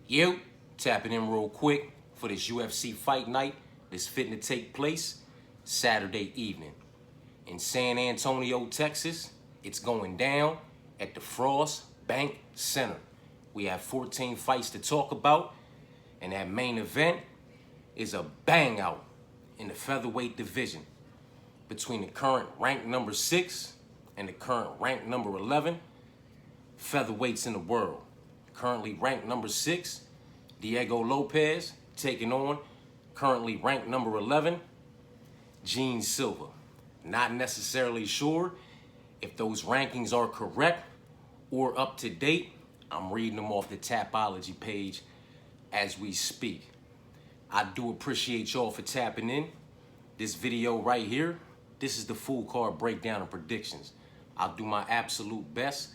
You tapping in real quick for this UFC fight night that's fitting to take place Saturday evening in San Antonio, Texas. It's going down at the Frost Bank Center. We have 14 fights to talk about, and that main event is a bang out in the featherweight division between the current ranked number 6 and the current ranked number 11 featherweights in the world. Currently ranked number 6, Diego Lopes, taking on currently ranked number 11, Silva. Not necessarily sure if those rankings are correct or up to date. I'm reading them off the Tapology page as we speak. I do appreciate y'all for tapping in. This video right here, this is the full card breakdown and predictions. I'll do my absolute best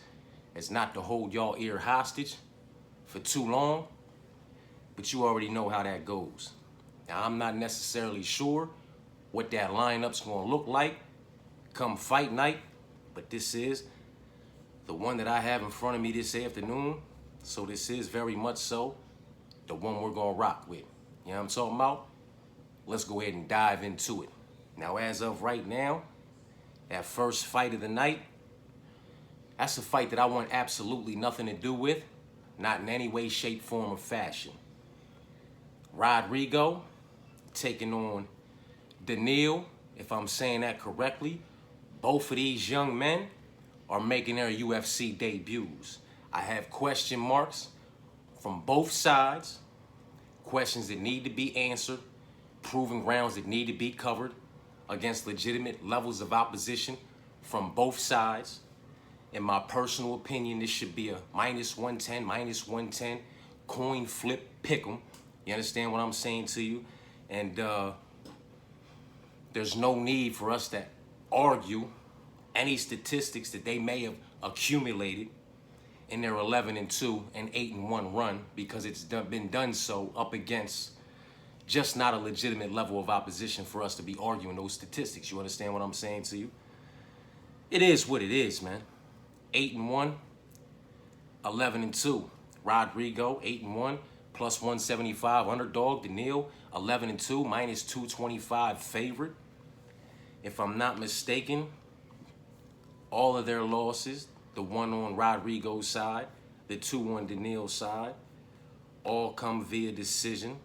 as not to hold y'all ear hostage for too long, but you already know how that goes. Now, I'm not necessarily sure what that lineup's gonna look like come fight night, but this is the one that I have in front of me this afternoon. So this is very much so the one we're gonna rock with. You know what I'm talking about? Let's go ahead and dive into it. Now, as of right now, that first fight of the night, that's a fight that I want absolutely nothing to do with, not in any way, shape, form, or fashion. Rodrigo taking on Daniil, if I'm saying that correctly. Both of these young men are making their UFC debuts. I have question marks from both sides, questions that need to be answered, proving grounds that need to be covered against legitimate levels of opposition from both sides. In my personal opinion, this should be a -110, -110, coin flip pick'em. You understand what I'm saying to you? And there's no need for us to argue any statistics that they may have accumulated in their 11-2 and 8-1 run, because it's been done so up against just not a legitimate level of opposition for us to be arguing those statistics. You understand what I'm saying to you? It is what it is, man. 8-1, 11-2. Rodrigo, 8-1, plus 175 underdog. Daniil, 11-2, -225 favorite. If I'm not mistaken, all of their losses, the one on Rodrigo's side, the two on Daniil's side, all come via decision.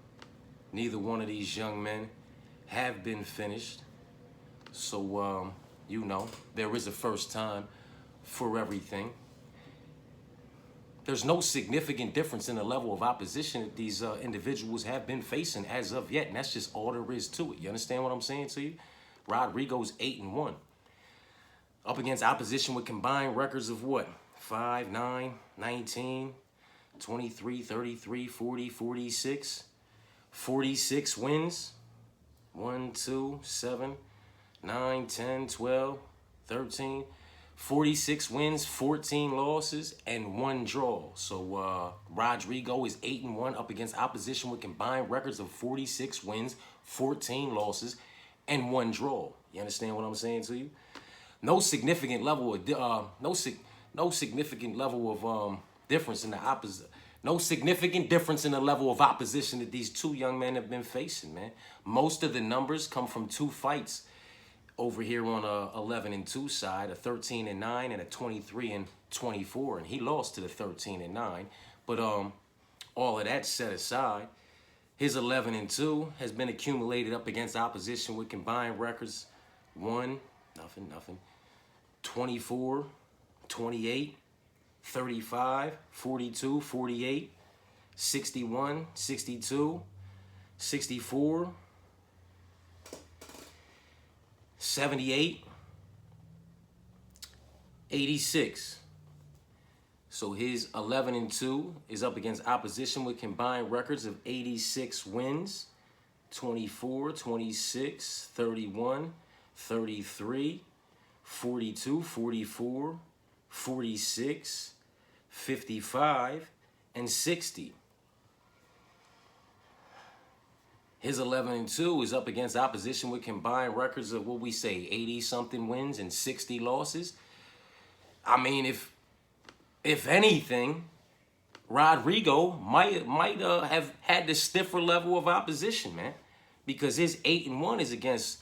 Neither one of these young men have been finished. So, you know, there is a first time for everything. There's no significant difference in the level of opposition that these individuals have been facing as of yet, and that's just all there is to it. You understand what I'm saying to you? Rodrigo's 8-1. Up against opposition with combined records of what? 5, 9, 19, 23, 33, 40, 46. 46 wins. 1, 2, 7, 9, 10, 12, 13. 46 wins, 14 losses, and 1 draw. So Rodrigo is 8-1 up against opposition with combined records of 46 wins, 14 losses, and 1 draw. You understand what I'm saying to you? No significant level of difference in the opposite. No significant difference in the level of opposition that these two young men have been facing, man. Most of the numbers come from 2 fights over here on a 11-2 side, a 13-9 and a 23-24, and he lost to the 13-9. But all of that set aside, his 11-2 has been accumulated up against opposition with combined records 1, nothing, 24, 28, 35, 42, 48, 61, 62, 64, 78, 86. So his 11-2 is up against opposition with combined records of 86 wins, 24, 26, 31, 33, 42, 44, 46, 55, and 60. His 11-2 is up against opposition with combined records of, what we say, 80-something wins and 60 losses. I mean, if anything, Rodrigo might have had the stiffer level of opposition, man, because his 8-1 is against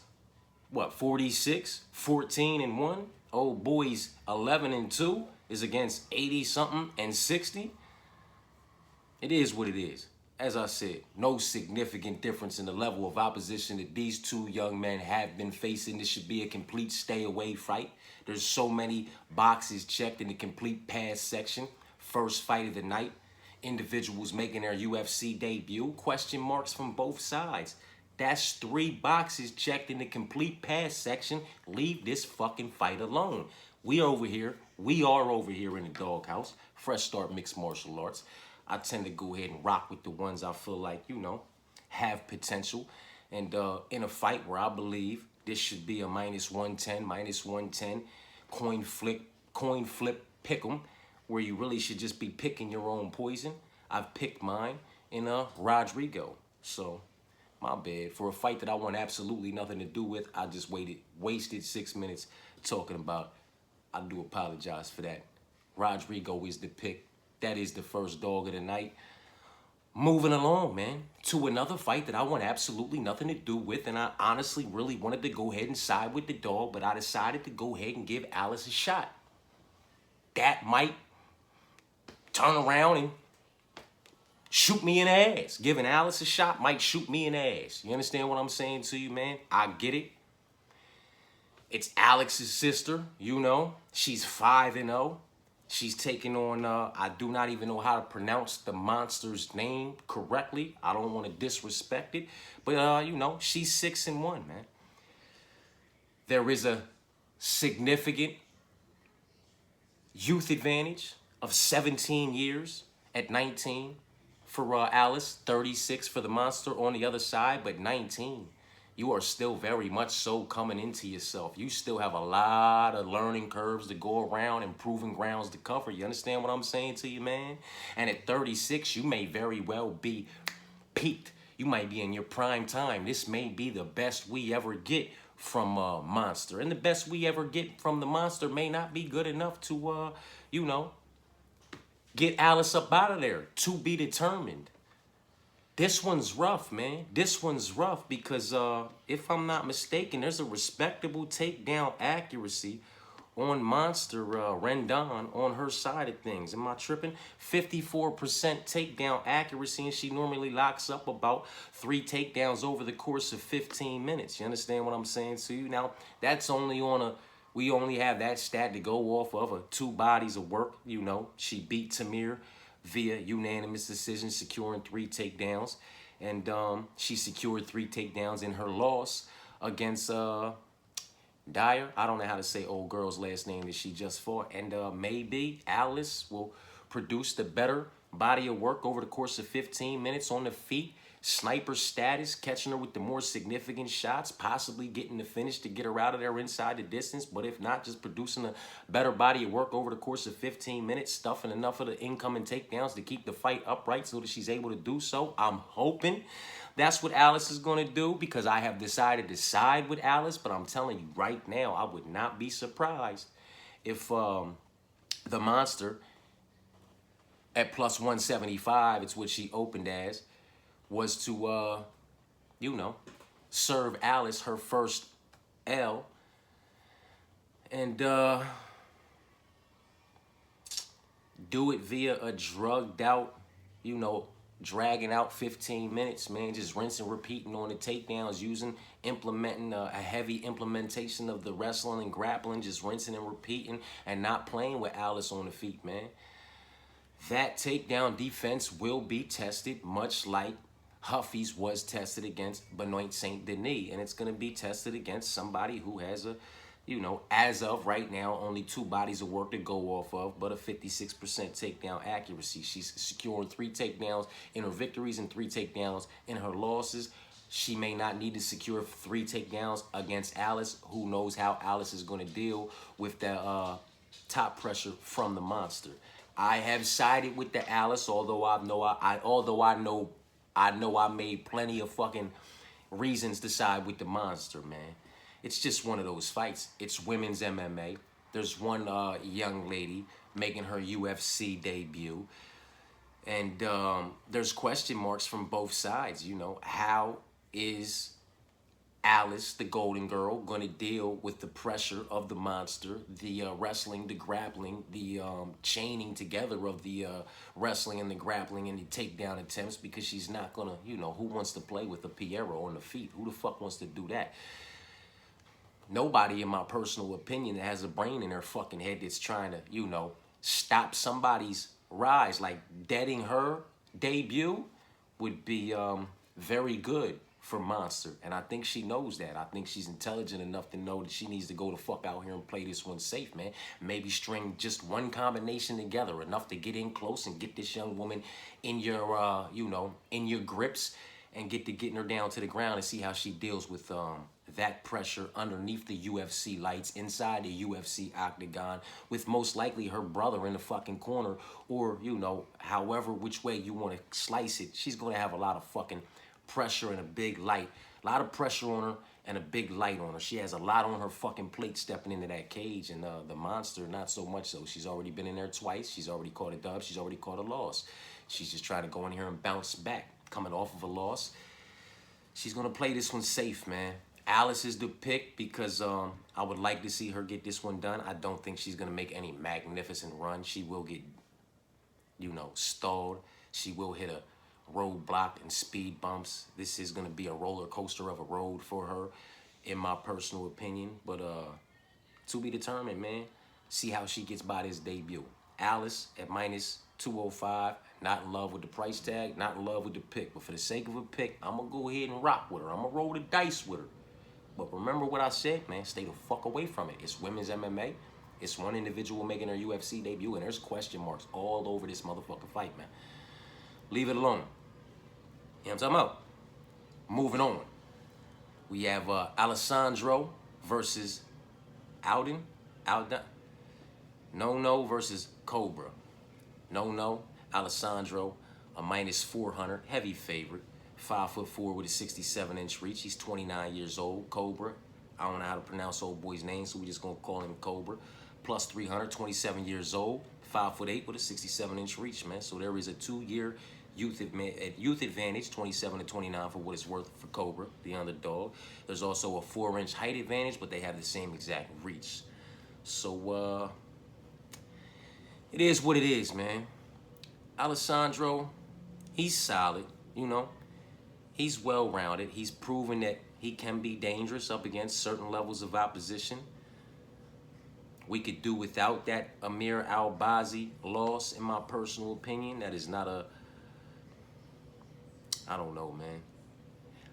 what, 46, 14-1. Old boy's 11-2 is against 80 something and 60. It is what it is. As I said, no significant difference in the level of opposition that these two young men have been facing. This should be a complete stay away fight. There's so many boxes checked in the complete pass section. First fight of the night. Individuals making their UFC debut. Question marks from both sides. That's 3 boxes checked in the complete pass section. Leave this fucking fight alone. We are over here in the doghouse. Fresh Start Mixed Martial Arts. I tend to go ahead and rock with the ones I feel like, have potential. And in a fight where I believe this should be a -110 coin flip pick'em, where you really should just be picking your own poison. I've picked mine in Rodrigo. So, my bad. For a fight that I want absolutely nothing to do with, I just wasted 6 minutes talking about. I do apologize for that. Rodrigo is the pick. That is the first dog of the night. Moving along, man, to another fight that I want absolutely nothing to do with, and I honestly really wanted to go ahead and side with the dog, but I decided to go ahead and give Alice a shot. That might turn around and shoot me in the ass. Giving Alice a shot might shoot me in the ass. You understand what I'm saying to you, man? I get it. It's Alex's sister, She's 5-0. She's taking on, I do not even know how to pronounce the monster's name correctly. I don't want to disrespect it. But, she's 6-1, man. There is a significant youth advantage of 17 years at 19 for Alice, 36 for the monster on the other side, but 19. You are still very much so coming into yourself. You still have a lot of learning curves to go around and proving grounds to cover. You understand what I'm saying to you, man? And at 36, you may very well be peaked. You might be in your prime time. This may be the best we ever get from Monster. And the best we ever get from the Monster may not be good enough to, get Alice up out of there. To be determined. This one's rough, man. This one's rough because, if I'm not mistaken, there's a respectable takedown accuracy on Monster Rendon on her side of things. Am I tripping? 54% takedown accuracy, and she normally locks up about 3 takedowns over the course of 15 minutes. You understand what I'm saying to you? Now, that's only we only have that stat to go off of 2 bodies of work. She beat Tamir via unanimous decision, securing 3 takedowns. And she secured 3 takedowns in her loss against Dyer. I don't know how to say old girl's last name that she just fought. And maybe Alice will produce the better body of work over the course of 15 minutes on the feet. Sniper status, catching her with the more significant shots, possibly getting the finish to get her out of there inside the distance. But if not, just producing a better body of work over the course of 15 minutes, stuffing enough of the incoming takedowns to keep the fight upright so that she's able to do so. I'm hoping that's what Alice is going to do because I have decided to side with Alice. But I'm telling you right now, I would not be surprised if the Monster at plus 175, it's what she opened as, was to, serve Alice her first L. And do it via a drugged out, dragging out 15 minutes, man. Just rinse and repeating on the takedowns, implementing a heavy implementation of the wrestling and grappling, just rinsing and repeating and not playing with Alice on the feet, man. That takedown defense will be tested much like Huffy's was tested against Benoit Saint Denis, and it's going to be tested against somebody who has a, as of right now, only 2 bodies of work to go off of, but a 56% takedown accuracy. She's secured 3 takedowns in her victories and 3 takedowns in her losses. She may not need to secure 3 takedowns against Alice. Who knows how Alice is going to deal with the top pressure from the Monster. I have sided with the Alice, although I know I made plenty of fucking reasons to side with the Monster, man. It's just one of those fights. It's women's MMA. There's one young lady making her UFC debut. And there's question marks from both sides. You know, how is Alice, the Golden Girl, going to deal with the pressure of the monster, the wrestling, the grappling, the chaining together of the wrestling and the grappling and the takedown attempts? Because she's not going to, you know, who wants to play with a Piero on the feet? Who the fuck wants to do that? Nobody, in my personal opinion, that has a brain in their fucking head that's trying to, you know, stop somebody's rise. Like, deading her debut would be very good for Monster. And I think she knows that. I think she's intelligent enough to know that she needs to go the fuck out here and play this one safe, man. Maybe string just one combination together, enough to get in close and get this young woman in your, you know, in your grips, and getting her down to the ground and see how she deals with that pressure underneath the UFC lights, inside the UFC octagon, with most likely her brother in the fucking corner, or, you know, however which way you want to slice it. She's going to have a lot of fucking pressure and a big light. A lot of pressure on her and a big light on her. She has a lot on her fucking plate stepping into that cage, and the monster, not so much so. She's already been in there twice. She's already caught a dub. She's already caught a loss. She's just trying to go in here and bounce back, coming off of a loss. She's going to play this one safe, man. Alice is the pick because I would like to see her get this one done. I don't think she's going to make any magnificent run. She will get, you know, stalled. She will hit a roadblock and speed bumps. This is going to be a roller coaster of a road for her, in my personal opinion. But to be determined, man. See how she gets by this debut. Alice at minus 205. Not in love with the price tag. Not in love with the pick. But for the sake of a pick, I'm going to go ahead and rock with her. I'm going to roll the dice with her. But remember what I said, man. Stay the fuck away from it. It's women's MMA. It's one individual making their UFC debut, and there's question marks all over this motherfucking fight, man. Leave it alone. You know what I'm talking about? Moving on. We have Alessandro versus Alden. No versus Cobra. No. Alessandro, a minus 400, heavy favorite. 5'4" with a 67-inch reach. He's 29 years old. Cobra, I don't know how to pronounce old boy's name, so we're just gonna call him Cobra. Plus 300, 27 years old. 5'8" with a 67-inch reach, man. So there is a 2-year youth advantage, 27 to 29 for what it's worth for Cobra, the underdog. There's also a 4-inch height advantage, but they have the same exact reach. So it is what it is, man. Alessandro, he's solid, you know. He's well-rounded. He's proven that he can be dangerous up against certain levels of opposition. We could do without that Amir Al-Bazzi loss, in my personal opinion. That is not a... I don't know, man.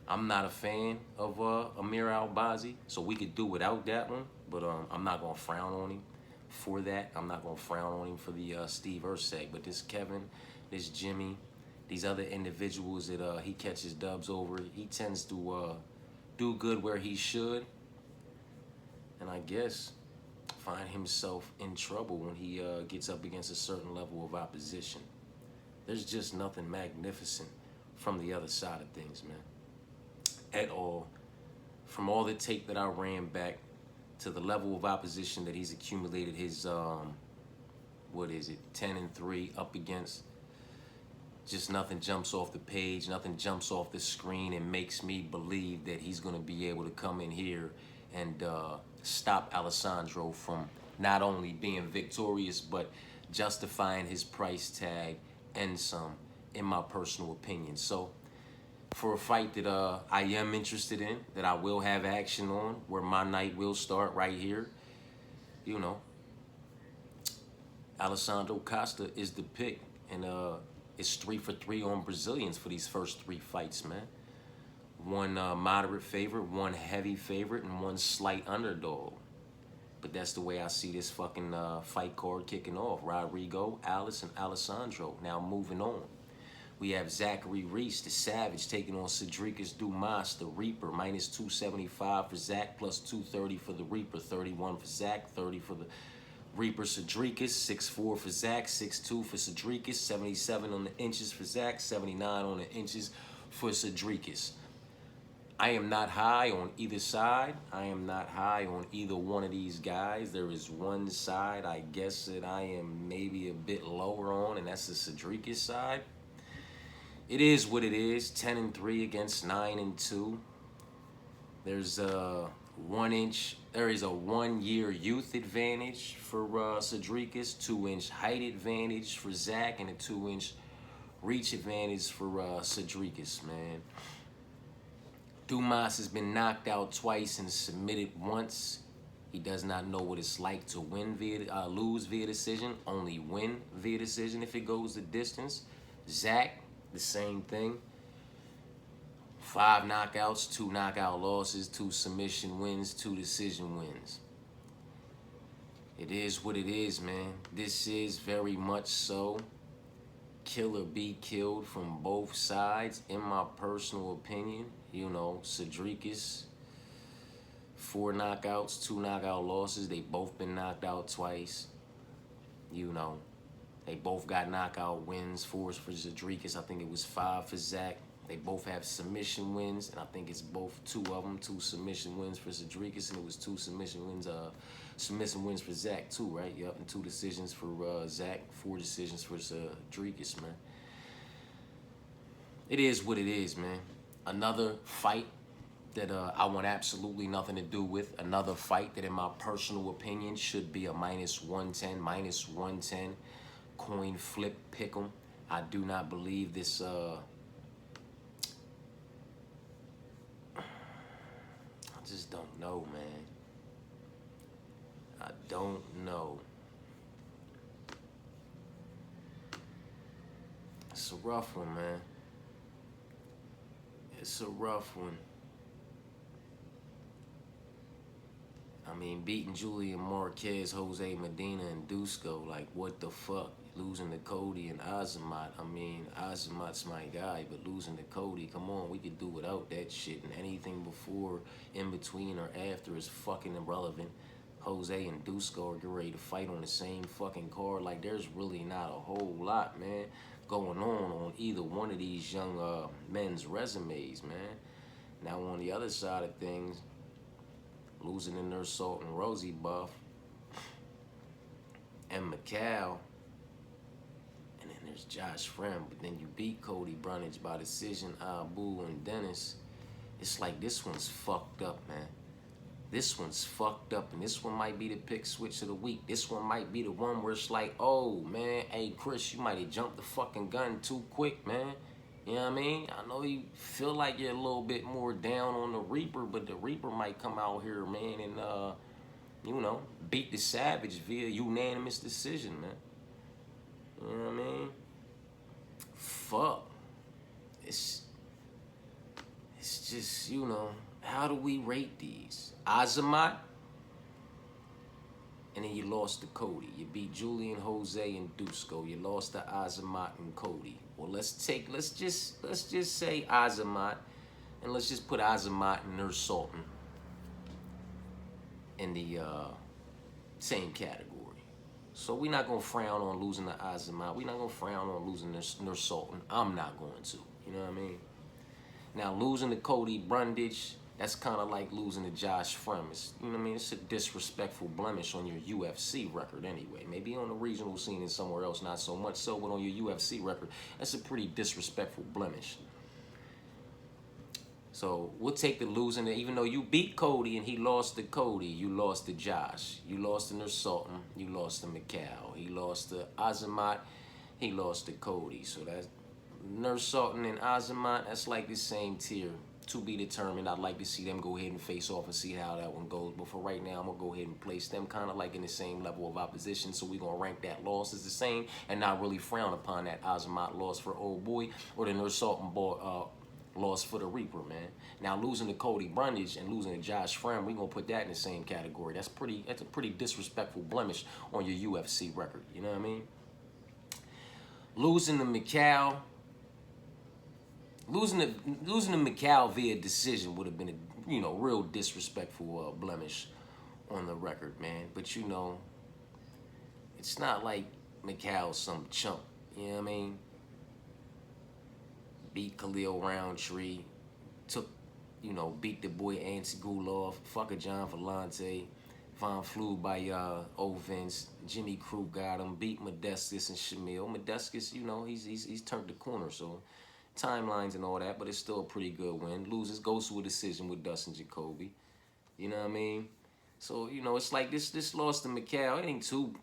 I'm not a fan of Amir Al-Bazzi, so we could do without that one. But I'm not going to frown on him for that. I'm not going to frown on him for the Steve Erceg. But this Kevin, this Jimmy, these other individuals that he catches dubs over, he tends to do good where he should. And I guess find himself in trouble when he gets up against a certain level of opposition. There's just nothing magnificent from the other side of things, man. At all. From all the tape that I ran back to the level of opposition that he's accumulated his, 10-3 up against. Just nothing jumps off the page, nothing jumps off the screen and makes me believe that he's going to be able to come in here and stop Alessandro from not only being victorious, but justifying his price tag and some, in my personal opinion. So for a fight that I am interested in, that I will have action on, where my night will start right here, you know, Alessandro Costa is the pick. And it's 3 for 3 on Brazilians for these first 3 fights, man. One moderate favorite, one heavy favorite, and one slight underdog. But that's the way I see this fucking fight card kicking off. Rodrigo, Alice, and Alessandro. Now moving on. We have Zachary Reese, the Savage, taking on Cedricus Dumas, the Reaper. Minus 275 for Zach, plus 230 for the Reaper. 31 for Zach, 30 for the Reaper. Cedricus, 6'4" for Zach, 6'2" for Cedricus, 77 on the inches for Zach, 79 on the inches for Cedricus. I am not high on either side. I am not high on either one of these guys. There is one side I guess that I am maybe a bit lower on, and that's the Cedriques side. It is what it is. 10-3 against 9-2. There's a 1 inch. There is a 1 year youth advantage for Cedriques, 2 inch height advantage for Zach, and a 2 inch reach advantage for Cedriques, man. Dumas has been knocked out twice and submitted once. He does not know what it's like to lose via decision, only win via decision if it goes the distance. Zach, the same thing. 5 knockouts, 2 knockout losses, 2 submission wins, 2 decision wins. It is what it is, man. This is very much so kill or be killed from both sides, in my personal opinion. You know, Cedriques, 4 knockouts, 2 knockout losses. They both been knocked out twice. You know, they both got knockout wins. 4 for Cedriques. I think it was 5 for Zach. They both have submission wins, and I think it's both 2 of them. 2 submission wins for Cedriques, and it was 2 submission wins for Zach too, right? Yep, and 2 decisions for Zach, 4 decisions for Cedriques, man. It is what it is, man. Another fight that I want absolutely nothing to do with. Another fight that, in my personal opinion, should be a -110, -110 coin flip pick'em. I do not believe this. I just don't know, man. I don't know. It's a rough one, man. It's a rough one. I mean, beating Julian Marquez, Jose Medina, and Dusko, like, what the fuck? Losing to Cody and Azamat. I mean, Azamat's my guy, but losing to Cody, come on, we could do without that shit. And anything before, in between, or after is fucking irrelevant. Jose and Dusko are getting ready to fight on the same fucking card. Like, there's really not a whole lot, man, going on either one of these young men's resumes, man. Now, on the other side of things, losing to Nurse Salt and Rosie Buff and Macau, and then there's Josh Friend, but then you beat Cody Brunage by decision, Abu and Dennis. It's like, this one's fucked up, man. This one's fucked up, and this one might be the pick switch of the week. This one might be the one where it's like, oh, man, hey, Chris, you might have jumped the fucking gun too quick, man. You know what I mean? I know you feel like you're a little bit more down on the Reaper, but the Reaper might come out here, man, and, you know, beat the Savage via unanimous decision, man. You know what I mean? Fuck. It's just, you know, how do we rate these? Azamat, and then you lost to Cody. You beat Julian, Jose, and Dusko. You lost to Azamat and Cody. Well, let's just say Azamat, and let's just put Azamat and Nurse Sultan in the same category. So we're not gonna frown on losing to Azamat. We're not gonna frown on losing Nurse Sultan. I'm not going to. You know what I mean? Now, losing to Cody Brundage, that's kind of like losing to Josh Frum. It's, you know what I mean? It's a disrespectful blemish on your UFC record anyway. Maybe on the regional scene and somewhere else, not so much so, but on your UFC record, that's a pretty disrespectful blemish. So we'll take the losing. Even though you beat Cody and he lost to Cody, you lost to Josh. You lost to Nurse Sultan. You lost to Macau. He lost to Azamat. He lost to Cody. So that's Nurse Sultan and Azamat, that's like the same tier. To be determined. I'd like to see them go ahead and face off and see how that one goes. But for right now, I'm going to go ahead and place them kind of like in the same level of opposition. So we're going to rank that loss as the same and not really frown upon that Azamat loss for Old Boy or the Nurse Sultan loss for the Reaper, man. Now, losing to Cody Brundage and losing to Josh Fram, we're going to put that in the same category. That's a pretty disrespectful blemish on your UFC record. You know what I mean? Losing to Macau. Losing to Macau via decision would have been a, you know, real disrespectful blemish on the record, man. But, you know, it's not like Macau's some chump, you know what I mean? Beat Khalil Roundtree, took you know, beat the boy Anti Gulov, fuck a John Vellante, Von Flew by old Vince, Jimmy Crew got him, beat Modestus and Shamil. Modestus, you know, he's turned the corner, so timelines and all that, but it's still a pretty good win. Loses, goes to a decision with Dustin Jacoby. You know what I mean? So, you know, it's like this loss to Mikhail, it ain't too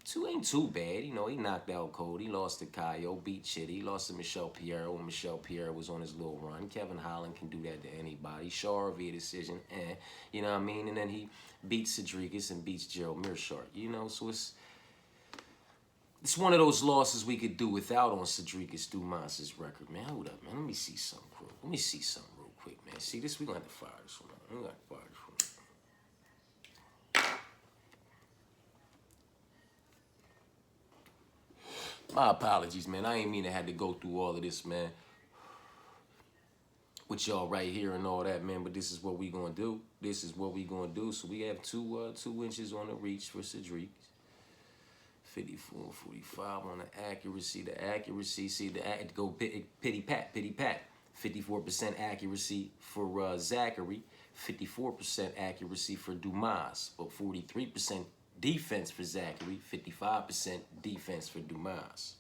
bad. You know, he knocked out Cody, lost to Kaio, beat Chitty, lost to Michel Pierre when Michel Pierre was on his little run. Kevin Holland can do that to anybody. Shaw via decision, you know what I mean? And then he beats Cedrikus and beats Gerald Meerschaert. You know, so it's one of those losses we could do without on Cedrikus Dumas' record, man. Hold up, man. Let me see something real quick, man. See this? We gonna have to fire this one. We gonna have to fire this one. My apologies, man. I ain't mean to have to go through all of this, man, with y'all right here and all that, man. But this is what we gonna do. This is what we gonna do. So we have 2 inches on the reach for Cedric. 54, 45 on the accuracy. The accuracy, see go pity pat. 54% accuracy for Zachary. 54% accuracy for Dumas, but 43% defense for Zachary, 55% defense for Dumas.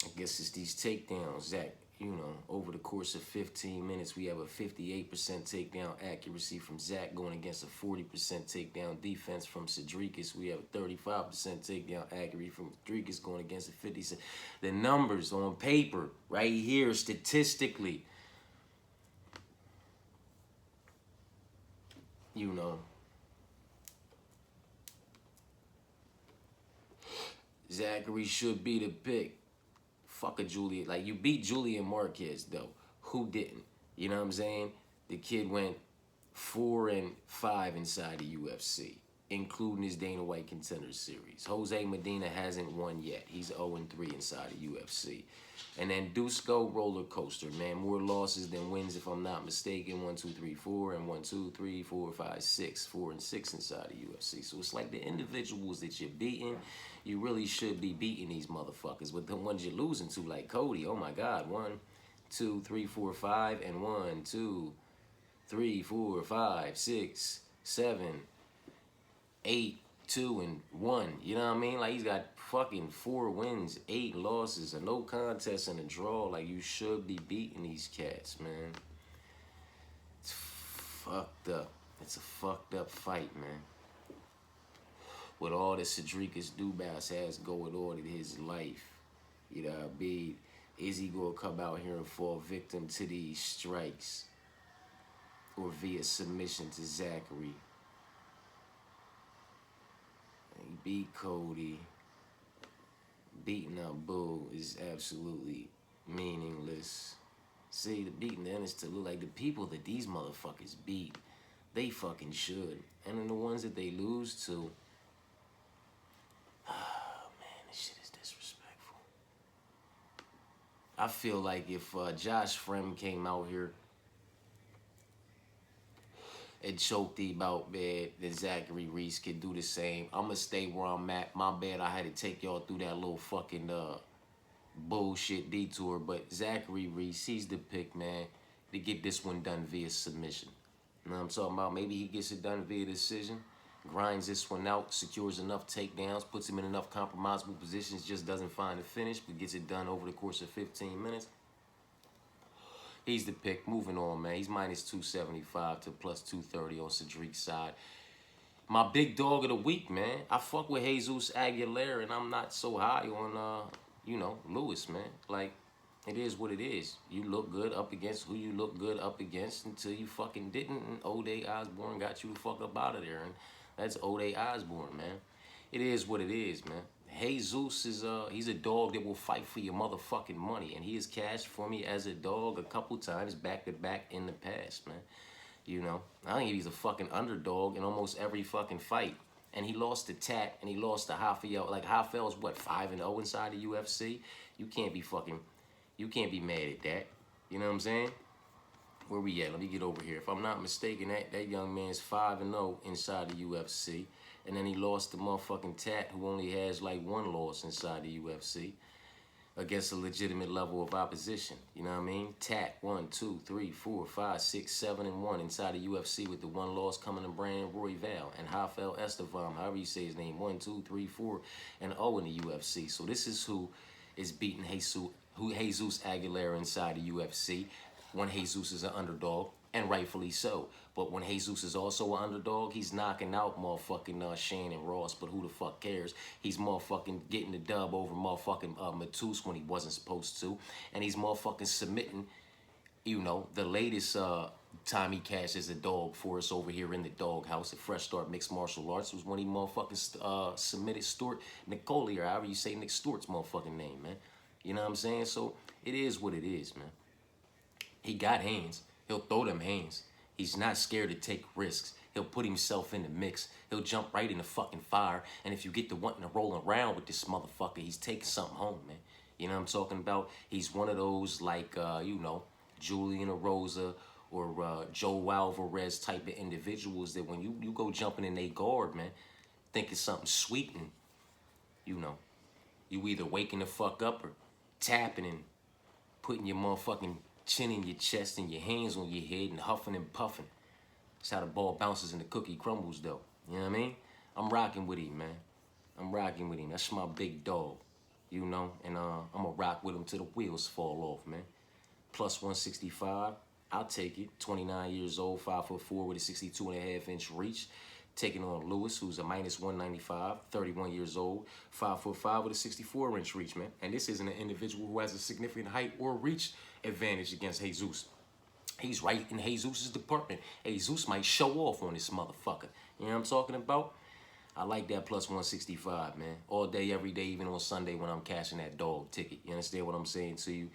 I guess it's these takedowns, Zach. You know, over the course of 15 minutes, we have a 58% takedown accuracy from Zach going against a 40% takedown defense from Cedrikus. We have a 35% takedown accuracy from Cedrikus going against a 50%. The numbers on paper, right here, statistically, you know, Zachary should be the pick. Fuck a Julian. Like, you beat Julian Marquez, though. Who didn't? You know what I'm saying? The kid went 4-5 inside the UFC, including his Dana White Contender Series. Jose Medina hasn't won yet. He's 0-3 inside the UFC. And then Dusko roller coaster, man. More losses than wins, if I'm not mistaken. 1, 2, 3, 4, and 1, 2, 3, 4, 5, 6. 4-6 inside the UFC. So it's like the individuals that you're beating, you really should be beating these motherfuckers. But the ones you're losing to, like Cody, oh my God, 1, 2, 3, 4, 5, and 1, 2, 3, 4, 5, 6, 7, 8, 2, and 1. You know what I mean? Like, he's got fucking 4 wins, 8 losses, a no contest and a draw. Like, you should be beating these cats, man. It's fucked up. It's a fucked up fight, man. With all that Cedrikus Dumas has going on in his life, you know what I mean? Is he gonna come out here and fall victim to these strikes, or via submission to Zachary? He beat Cody. Beating up Bull is absolutely meaningless. See, the beating the Ennis to look like the people that these motherfuckers beat, they fucking should. And then the ones that they lose to, oh man, this shit is disrespectful. I feel like if Josh Frem came out here and choked him out, man, then Zachary Reese could do the same. I'm going to stay where I'm at. My bad, I had to take y'all through that little fucking bullshit detour. But Zachary Reese, he's the pick, man, to get this one done via submission. You know what I'm talking about? Maybe he gets it done via decision, grinds this one out, secures enough takedowns, puts him in enough compromisable positions, just doesn't find a finish, but gets it done over the course of 15 minutes. He's the pick. Moving on, man. He's minus 275 to plus 230 on Cedric's side. My big dog of the week, man. I fuck with Jesus Aguilera, and I'm not so high on, you know, Lewis, man. Like, it is what it is. You look good up against who you look good up against until you fucking didn't, and O'Day Osborne got you the fuck up out of there, and that's O'Day Osborne, man. It is what it is, man. Jesus is he's a dog that will fight for your motherfucking money, and he has cashed for me as a dog a couple times back to back in the past, man. You know, I think he's a fucking underdog in almost every fucking fight, and he lost to Tat and he lost to Rafael. Like, Rafael's what, 5-0 inside the UFC? You can't be mad at that. You know what I'm saying? Where we at? Let me get over here. If I'm not mistaken, that young man's 5-0 inside the UFC. And then he lost to motherfucking Tat, who only has like 1 loss inside the UFC. against a legitimate level of opposition. You know what I mean? Tap 1, 2, 3, 4, 5, 6, 7, and 1 inside the UFC with the one loss coming to Brandon Royval and Rafael Estevam, however you say his name, 1, 2, 3, 4, and 0 in the UFC. So this is who is beating Jesus Aguilera inside the UFC. When Jesus is an underdog, and rightfully so. But when Jesus is also an underdog, he's knocking out motherfucking Shannon Ross. But who the fuck cares? He's motherfucking getting the dub over motherfucking Matus when he wasn't supposed to. And he's motherfucking submitting, you know, the latest time he cashes a dog for us over here in the doghouse at Fresh Start Mixed Martial Arts was when he motherfucking submitted Stuart Nicoli, or however you say Nick Stewart's motherfucking name, man. You know what I'm saying? So it is what it is, man. He got hands. He'll throw them hands. He's not scared to take risks. He'll put himself in the mix. He'll jump right in the fucking fire. And if you get to wanting to roll around with this motherfucker, he's taking something home, man. You know what I'm talking about? He's one of those like, you know, Julian Erosa or Joe Alvarez type of individuals that when you go jumping in their guard, man, thinking something sweet and, you know, you either waking the fuck up or tapping and putting your motherfucking chin in your chest and your hands on your head and huffing and puffing. That's how the ball bounces and the cookie crumbles, though. You know what I mean? I'm rocking with him, man. I'm rocking with him. That's my big dog, you know? And I'm going to rock with him till the wheels fall off, man. Plus 165, I'll take it. 29 years old, 5'4" with a 62.5-inch reach. Taking on Lewis, who's a minus 195, 31 years old, 5'5" with a 64-inch reach, man. And this isn't an individual who has a significant height or reach advantage against Jesus. He's right in Jesus' department. Jesus might show off on this motherfucker. You know what I'm talking about? I like that plus 165, man. All day, every day, even on Sunday when I'm cashing that dog ticket. You understand what I'm saying to you?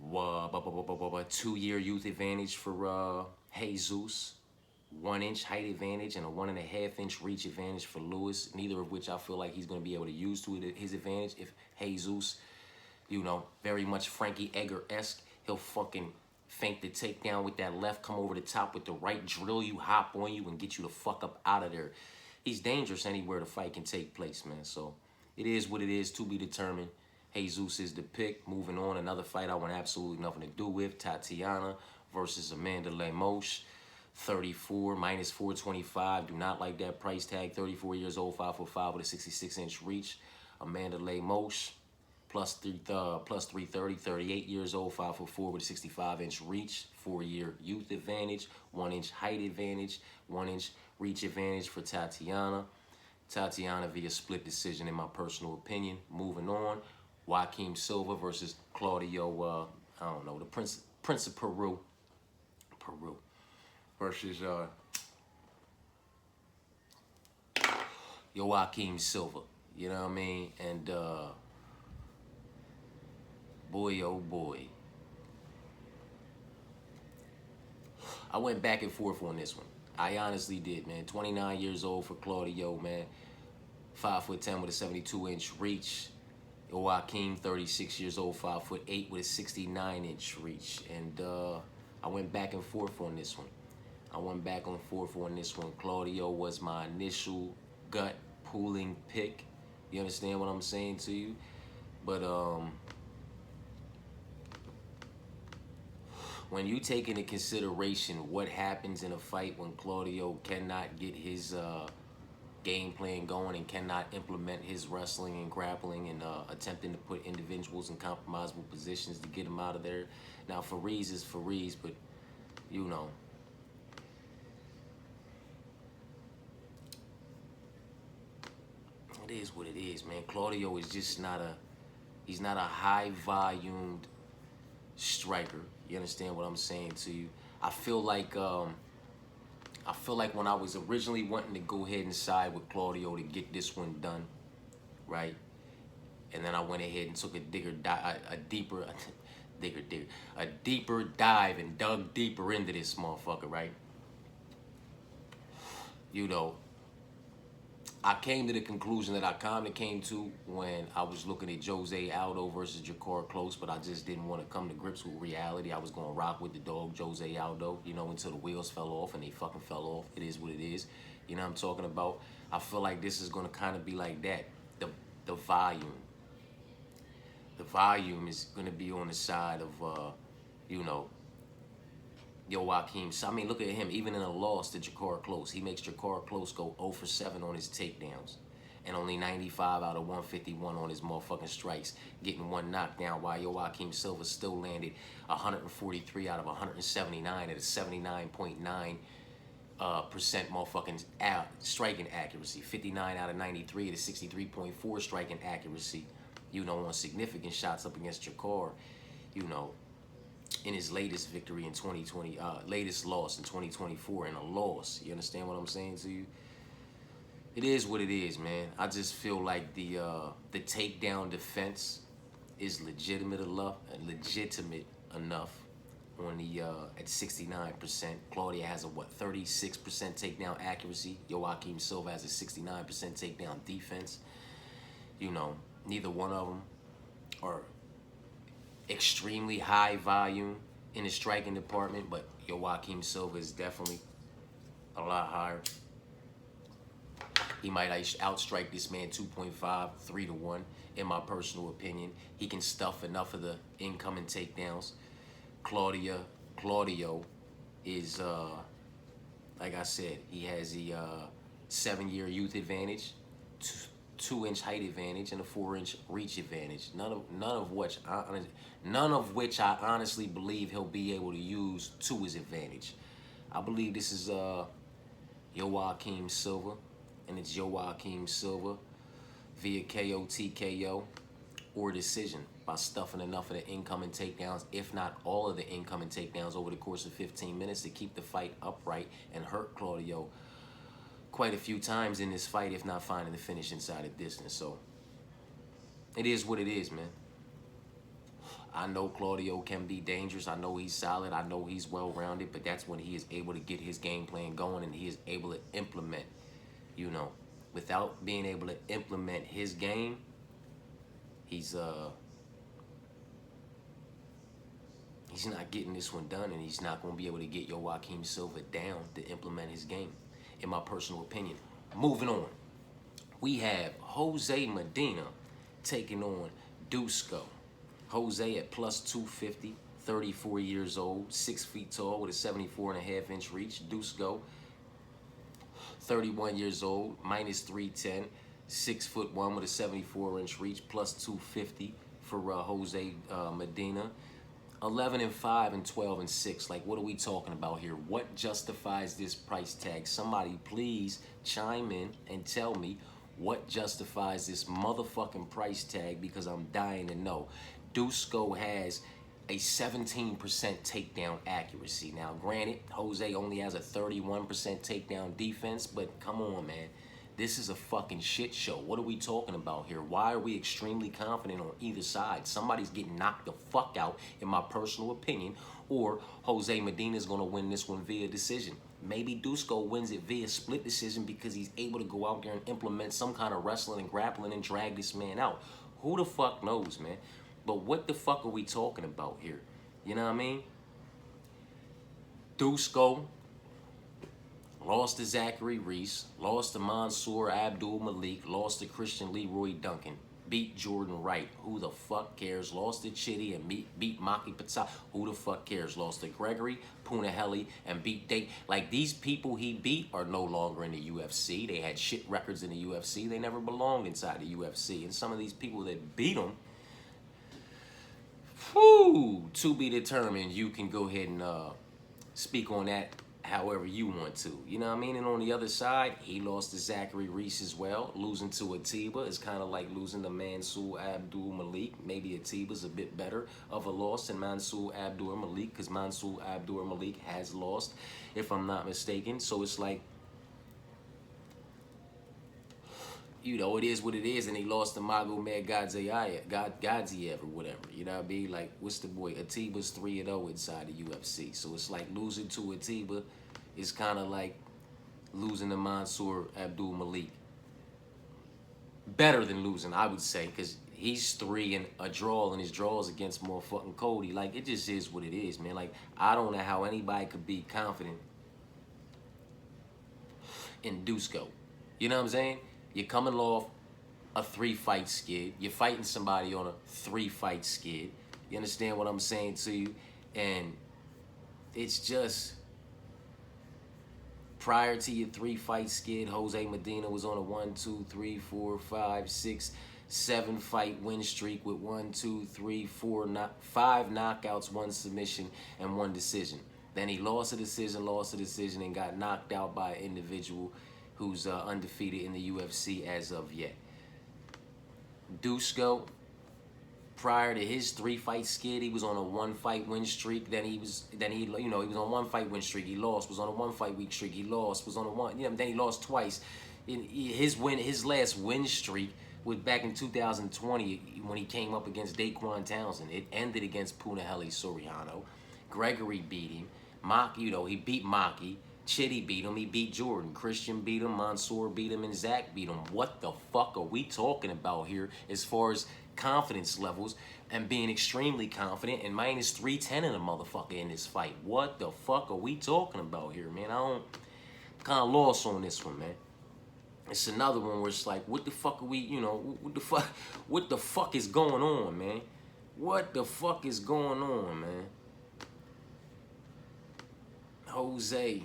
2-year youth advantage for Jesus. 1-inch height advantage and a 1.5-inch reach advantage for Lewis, neither of which I feel like he's going to be able to use to his advantage. If Jesus, you know, very much Frankie Edgar-esque, he'll fucking feint the takedown with that left, come over the top with the right, drill you, hop on you, and get you the fuck up out of there. He's dangerous anywhere the fight can take place, man. So it is what it is, to be determined. Jesus is the pick. Moving on, another fight I want absolutely nothing to do with, Tatiana versus Amanda Lemos. 34 minus 425. Do not like that price tag. 34 years old, 5'5" with a 66-inch reach. Amanda Lemos plus 330. 38 years old, 5'4" with a 65-inch reach. 4-year youth advantage. 1-inch height advantage. 1-inch reach advantage for Tatiana. Tatiana via split decision, in my personal opinion. Moving on, Joaquin Silva versus Claudio. I don't know, the Prince of Peru. Versus Joaquin Silva, you know what I mean? And boy, oh boy, I went back and forth on this one. I honestly did, man. 29 years old for Claudio, man. 5'10" with a 72-inch reach. Joaquin, 36 years old, 5'8" with a 69-inch reach. And I went back and forth on this one. Claudio was my initial gut pooling pick. You understand what I'm saying to you? But when you take into consideration what happens in a fight when Claudio cannot get his game plan going and cannot implement his wrestling and grappling and attempting to put individuals in compromisable positions to get them out of there. Now, Fariz is Fariz, but you know, it is what it is, man. Claudio is just he's not a high-volumed striker. You understand what I'm saying to you? I feel like when I was originally wanting to go ahead and side with Claudio to get this one done, right? And then I went ahead and took a deeper dive and dug deeper into this motherfucker, right? You know, I came to the conclusion that I kind of came to when I was looking at Jose Aldo versus Jakar Close, but I just didn't want to come to grips with reality. I was going to rock with the dog, Jose Aldo, you know, until the wheels fell off, and they fucking fell off. It is what it is. You know what I'm talking about? I feel like this is going to kind of be like that, the volume. the volume is going to be on the side of, you know, Joaquim. So, I mean, look at him. Even in a loss to Jakar Close, he makes Jakar Close go 0 for 7 on his takedowns. And only 95 out of 151 on his motherfucking strikes, getting one knockdown, while Joaquim Silva still landed 143 out of 179 at a 79.9% motherfucking striking accuracy. 59 out of 93 at a 63.4 striking accuracy. You know, on significant shots up against Jakar, you know, in his latest victory in 2020, latest loss in 2024, and a loss. You understand what I'm saying to you? It is what it is, man. I just feel like the takedown defense is legitimate enough on the at 69%. Claudia has a 36% takedown accuracy. Joaquim Silva has a 69% takedown defense. You know, neither one of them are extremely high volume in the striking department, but Joaquim Silva is definitely a lot higher. He might outstrike this man 2.5, 3-1, in my personal opinion. He can stuff enough of the incoming takedowns. Claudio is, like I said, he has the 7-year youth advantage, 2-inch height advantage, and a 4-inch reach advantage. None of which I honestly believe he'll be able to use to his advantage. I believe this is Joaquim Silva, and it's Joaquim Silva via KO, TKO, or decision by stuffing enough of the incoming takedowns, if not all of the incoming takedowns, over the course of 15 minutes to keep the fight upright and hurt Claudio quite a few times in this fight, if not finding the finish inside of distance. So it is what it is, man. I know Claudio can be dangerous. I know he's solid. I know he's well-rounded, but that's when he is able to get his game plan going and he is able to implement, you know. Without being able to implement his game, he's not getting this one done, and he's not going to be able to get Joaquim Silva down to implement his game, in my personal opinion. Moving on, we have Jose Medina taking on Dusko. Jose at plus 250, 34 years old, 6 feet tall with a 74.5-inch reach. Dusko, 31 years old, minus 310, 6'1" with a 74-inch reach, plus 250 for Jose Medina. 11-5 and 12-6. Like, what are we talking about here? What justifies this price tag? Somebody please chime in and tell me what justifies this motherfucking price tag, because I'm dying to know. Dusko has a 17% takedown accuracy. Now, granted, Jose only has a 31% takedown defense, but come on, man. This is a fucking shit show. What are we talking about here? Why are we extremely confident on either side? Somebody's getting knocked the fuck out, in my personal opinion, or Jose Medina is going to win this one via decision. Maybe Dusko wins it via split decision because he's able to go out there and implement some kind of wrestling and grappling and drag this man out. Who the fuck knows, man? But what the fuck are we talking about here? You know what I mean? Dusko lost to Zachary Reese, lost to Mansour Abdul Malik, lost to Christian Leroy Duncan, beat Jordan Wright. Who the fuck cares? Lost to Chitty and beat Maki Patel. Who the fuck cares? Lost to Gregory Punahele and beat Date. Like, these people he beat are no longer in the UFC. They had shit records in the UFC. They never belonged inside the UFC. And some of these people that beat them, whew, to be determined. You can go ahead and speak on that however you want to. You know what I mean? And on the other side, he lost to Zachary Reese as well. Losing to Atiba is kind of like losing to Mansour Abdul Malik. Maybe Atiba's a bit better of a loss than Mansour Abdul Malik, because Mansour Abdul Malik has lost, if I'm not mistaken. So it's like, you know, it is what it is, and he lost to Magomed Gadziev or whatever. You know what I mean? Like, what's the boy? Atiba's 3-0 inside the UFC. So it's like losing to Atiba is kind of like losing to Mansour Abdul Malik. Better than losing, I would say, because he's 3 and a draw, and his draws against motherfucking Cody. Like, it just is what it is, man. Like, I don't know how anybody could be confident in Dusko. You know what I'm saying? You're coming off a 3-fight skid. You're fighting somebody on a 3-fight skid. You understand what I'm saying to you? And it's just, prior to your 3-fight skid, Jose Medina was on a 1, 2, 3, 4, 5, 6, 7-fight win streak with 1, 2, 3, 4, 5 knockouts, 1 submission, and 1 decision. Then he lost a decision, and got knocked out by an individual who's undefeated in the UFC as of yet. Dusko, prior to his 3-fight skid, he was on a 1-fight win streak. Then he was on a 1-fight win streak. He lost. Was on a 1-fight week streak. He lost. Was on a 1. Then he lost twice. His last win streak was back in 2020 when he came up against Daquan Townsend. It ended against Punahele Soriano. Gregory beat him. He beat Maki. Chitty beat him. He beat Jordan. Christian beat him. Mansoor beat him. And Zach beat him. What the fuck are we talking about here as far as confidence levels and being extremely confident and minus 310 in a motherfucker in this fight? What the fuck are we talking about here, man? I'm kind of lost on this one, man. It's another one where it's like, what the fuck are we, what the fuck is going on, man? What the fuck is going on, man? Jose,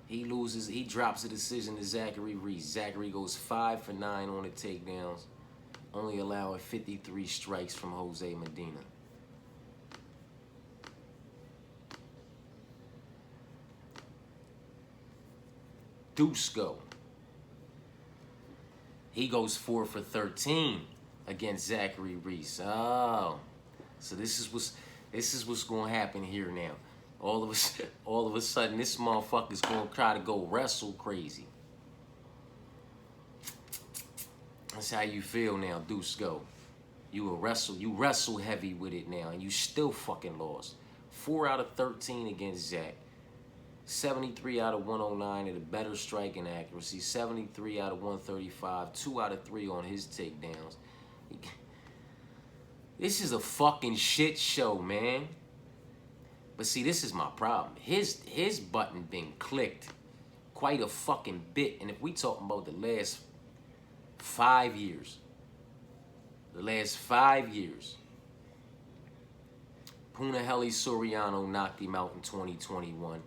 he drops a decision to Zachary Reese. Zachary goes 5 for 9 on the takedowns, only allowing 53 strikes from Jose Medina. Dusko, he goes 4 for 13 against Zachary Reese. Oh, so this is what's gonna happen here now. All of a sudden, this motherfucker's gonna try to go wrestle crazy. That's how you feel now, Dusko. You wrestle heavy with it now, and you still fucking lost. 4 out of 13 against Zach. 73 out of 109 at a better striking accuracy. 73 out of 135. 2 out of 3 on his takedowns. This is a fucking shit show, man. But see, this is my problem. His button been clicked quite a fucking bit. And if we talking about the last 5 years, Punahele Soriano knocked him out in 2021.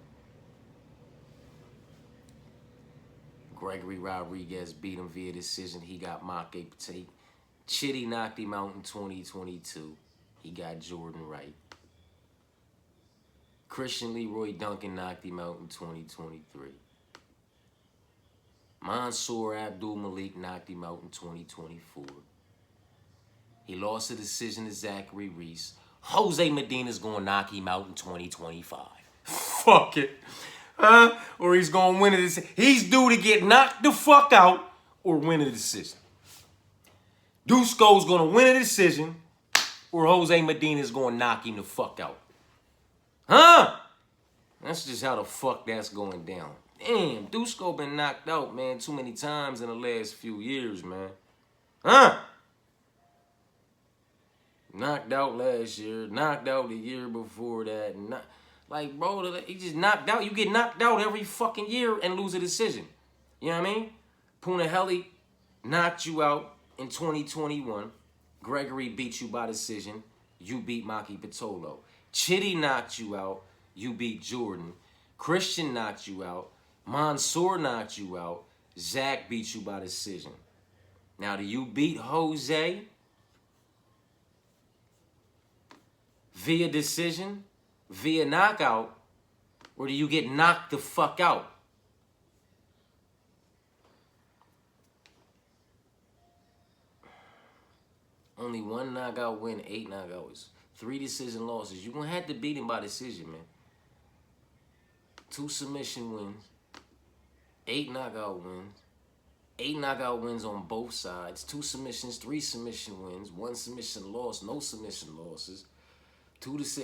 Gregory Rodriguez beat him via decision. He got Maki Pate. Chitty knocked him out in 2022. He got Jordan Wright. Christian Leroy Duncan knocked him out in 2023. Mansoor Abdul Malik knocked him out in 2024. He lost a decision to Zachary Reese. Jose Medina's gonna knock him out in 2025. Fuck it. Or he's gonna win a decision. He's due to get knocked the fuck out or win a decision. Dusko's gonna win a decision or Jose Medina's gonna knock him the fuck out. Huh? That's just how the fuck that's going down. Damn, Dusko been knocked out, man, too many times in the last few years, man. Huh? Knocked out last year, knocked out the year before that. Like, bro, he just knocked out. You get knocked out every fucking year and lose a decision. You know what I mean? Punahele knocked you out in 2021. Gregory beat you by decision. You beat Maki Pitolo. Chitty knocked you out. You beat Jordan. Christian knocked you out. Mansoor knocked you out. Zach beat you by decision. Now, do you beat Jose via decision, via knockout, or do you get knocked the fuck out? Only 1 knockout win, 8 knockouts. 3 decision losses. You're going to have to beat him by decision, man. 2 submission wins. 8 knockout wins. 8 knockout wins on both sides. 2 submissions, 3 submission wins. 1 submission loss, no submission losses.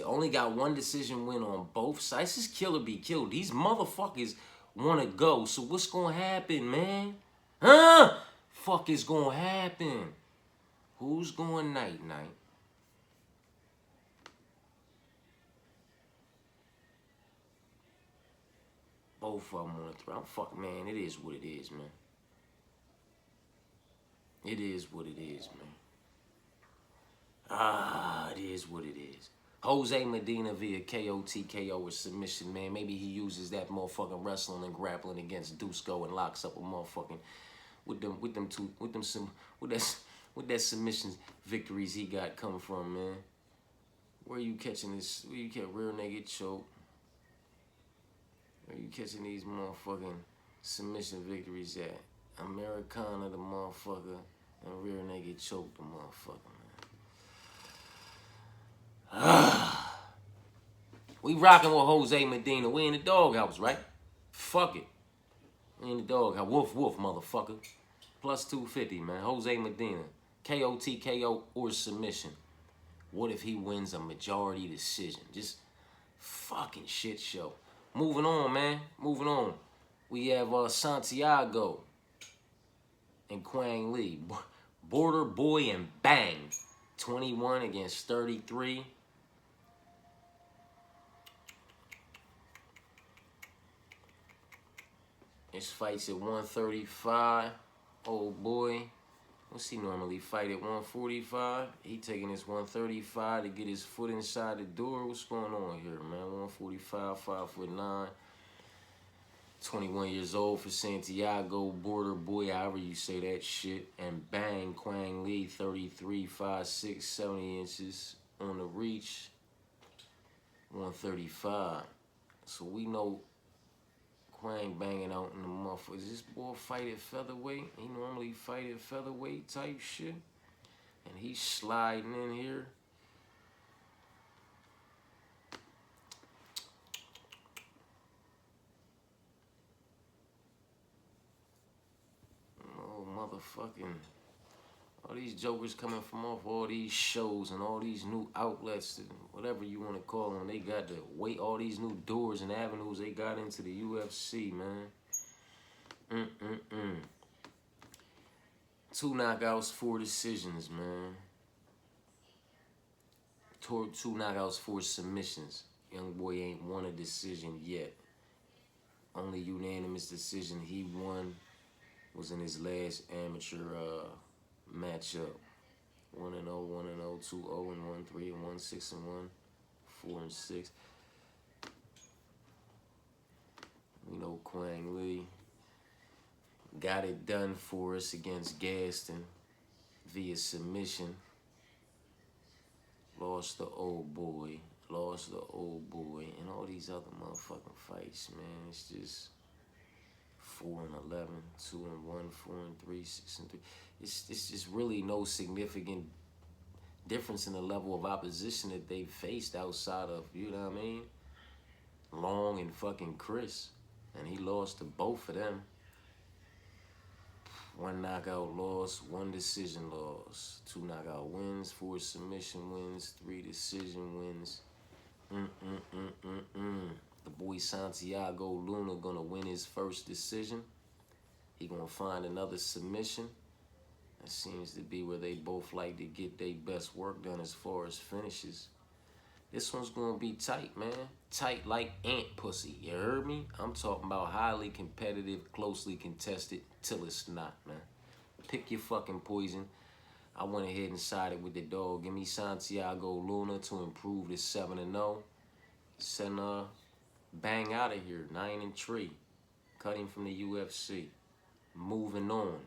Only got 1 decision win on both sides. This is kill or be killed. These motherfuckers want to go. So what's going to happen, man? Huh? Fuck is going to happen? Who's going night-night? Both of them on the throw. Fuck, man, it is what it is, man. It is what it is, man. Ah, it is what it is. Jose Medina via KO, TKO, or submission, man. Maybe he uses that motherfucking wrestling and grappling against Dusko and locks up a motherfucking with that submission victories he got coming from, man. Where you catching this? Where you catch rear naked choke? Where you catching these motherfucking submission victories at? Americana the motherfucker and rear naked choke the motherfucker, man. We rocking with Jose Medina. We in the doghouse, right? Fuck it. We in the doghouse. Woof, woof, motherfucker. Plus 250, man. Jose Medina. KO, TKO, or submission. What if he wins a majority decision? Just fucking shit show. Moving on, man. Moving on. We have Santiago and Quang Lee. Border Boy and Bang. 21 against 33. This fight's at 135. Old boy. What's he normally fight at 145? He taking this 135 to get his foot inside the door. What's going on here, man? 145, 5'9". 21 years old for Santiago, Border Boy, however you say that shit. And Bang, Quang Lee, 33, 5'6", 70 inches on the reach. 135. So we know Quang banging out in the motherfucker. Is this boy fight at featherweight? He normally fight at featherweight type shit. And he's sliding in here. Oh, motherfucking. All these jokers coming from off all these shows and all these new outlets and whatever you want to call them. They got to wait all these new doors and avenues they got into the UFC, man. 2 knockouts, 4 decisions, man. 2 knockouts, 4 submissions. Young boy ain't won a decision yet. Only unanimous decision he won was in his last amateur matchup. 1-0, 1-0, 2-0, and 1-3, and 1-6, and 1-4, and 6. We know Quang Lee got it done for us against Gaston via submission. Lost the old boy, and all these other motherfucking fights, man. It's just 4-11, 2-1, 4-3, 6-3. It's just really no significant difference in the level of opposition that they faced outside of, you know what I mean? Long and fucking Chris. And he lost to both of them. 1 knockout loss, 1 decision loss. 2 knockout wins, 4 submission wins, 3 decision wins. The boy Santiago Luna gonna win his first decision. He gonna find another submission. That seems to be where they both like to get their best work done as far as finishes. This one's gonna be tight, man. Tight like ant pussy, you heard me? I'm talking about highly competitive, closely contested, till it's not, man. Pick your fucking poison. I went ahead and sided with the dog. Give me Santiago Luna to improve to 7-0. Send Bang out of here, 9-3. Cut him from the UFC. Moving on.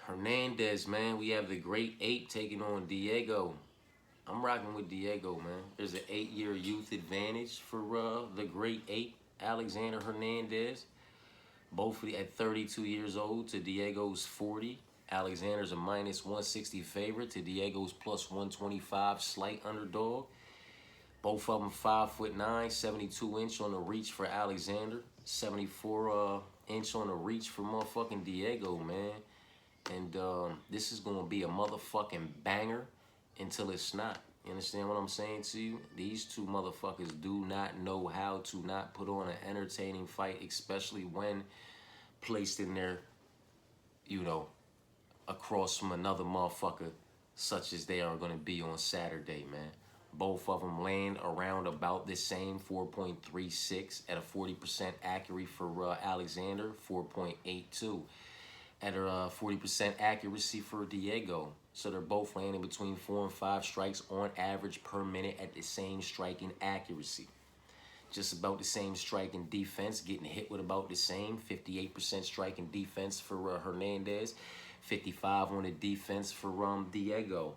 Hernandez, man. We have the Great Ape taking on Diego. I'm rocking with Diego, man. There's an 8-year youth advantage for the Great Ape, Alexander Hernandez. Both at 32 years old to Diego's 40. Alexander's a -160 favorite to Diego's +125 slight underdog. Both of them 5'9", 72-inch on the reach for Alexander. 74-inch on the reach for motherfucking Diego, man. And this is going to be a motherfucking banger until it's not. You understand what I'm saying to you? These two motherfuckers do not know how to not put on an entertaining fight, especially when placed in there, you know, across from another motherfucker such as they are going to be on Saturday, man. Both of them land around about the same 4.36 at a 40% accuracy for Alexander, 4.82 at a 40% accuracy for Diego. So they're both landing between 4 and 5 strikes on average per minute at the same striking accuracy. Just about the same striking defense, getting hit with about the same. 58% striking defense for Hernandez, 55 on the defense for Diego.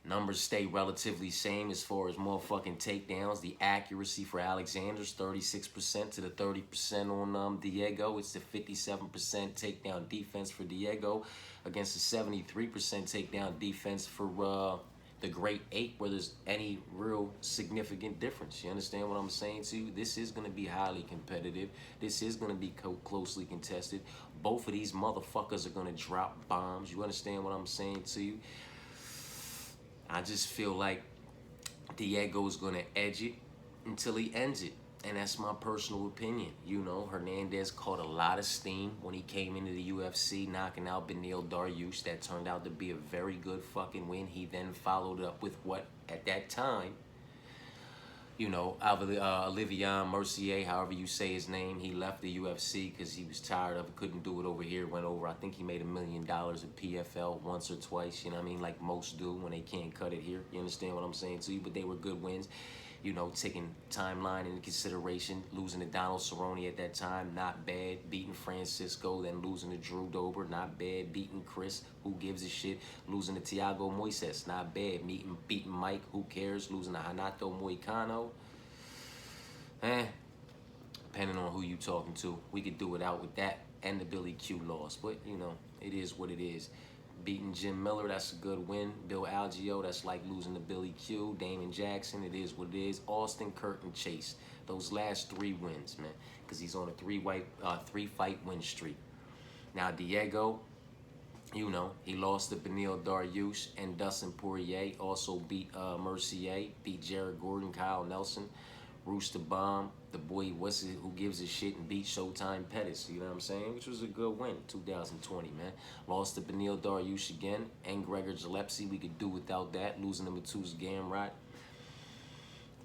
Numbers stay relatively same as far as motherfucking takedowns. The accuracy for Alexander's 36% to the 30% on Diego. It's the 57% takedown defense for Diego against the 73% takedown defense for the Great Eight, where there's any real significant difference. You understand what I'm saying to you? This is going to be highly competitive. This is going to be closely contested. Both of these motherfuckers are going to drop bombs. You understand what I'm saying to you? I just feel like Diego's going to edge it until he ends it. And that's my personal opinion. You know, Hernandez caught a lot of steam when he came into the UFC, knocking out Beneil Dariush. That turned out to be a very good fucking win. He then followed up with what, at that time, you know, Olivier Mercier, however you say his name. He left the UFC because he was tired of it, couldn't do it over here, went over. I think he made $1 million in PFL once or twice, you know what I mean, like most do when they can't cut it here. You understand what I'm saying to you? But they were good wins. You know, taking timeline into consideration, losing to Donald Cerrone at that time, not bad. Beating Francisco, then losing to Drew Dober, not bad. Beating Chris, who gives a shit. Losing to Thiago Moises, not bad. Beating Mike, who cares. Losing to Hanato Moicano. Depending on who you talking to, we could do it out with that and the Billy Q loss. But, you know, it is what it is. Beating Jim Miller, that's a good win. Bill Algeo, that's like losing to Billy Q. Damon Jackson, it is what it is. Austin, Kurt, and Chase. Those last 3 wins, man, because he's on a 3-fight win streak. Now, Diego, you know, he lost to Beneil Dariush and Dustin Poirier. Also beat Mercier, beat Jared Gordon, Kyle Nelson, Rooster Bomb, the boy who gives a shit, and beat Showtime Pettis, you know what I'm saying? Which was a good win, 2020, man. Lost to Beneil Dariush again, and Gregor Gillespie. We could do without that. Losing to Matus Gamrot.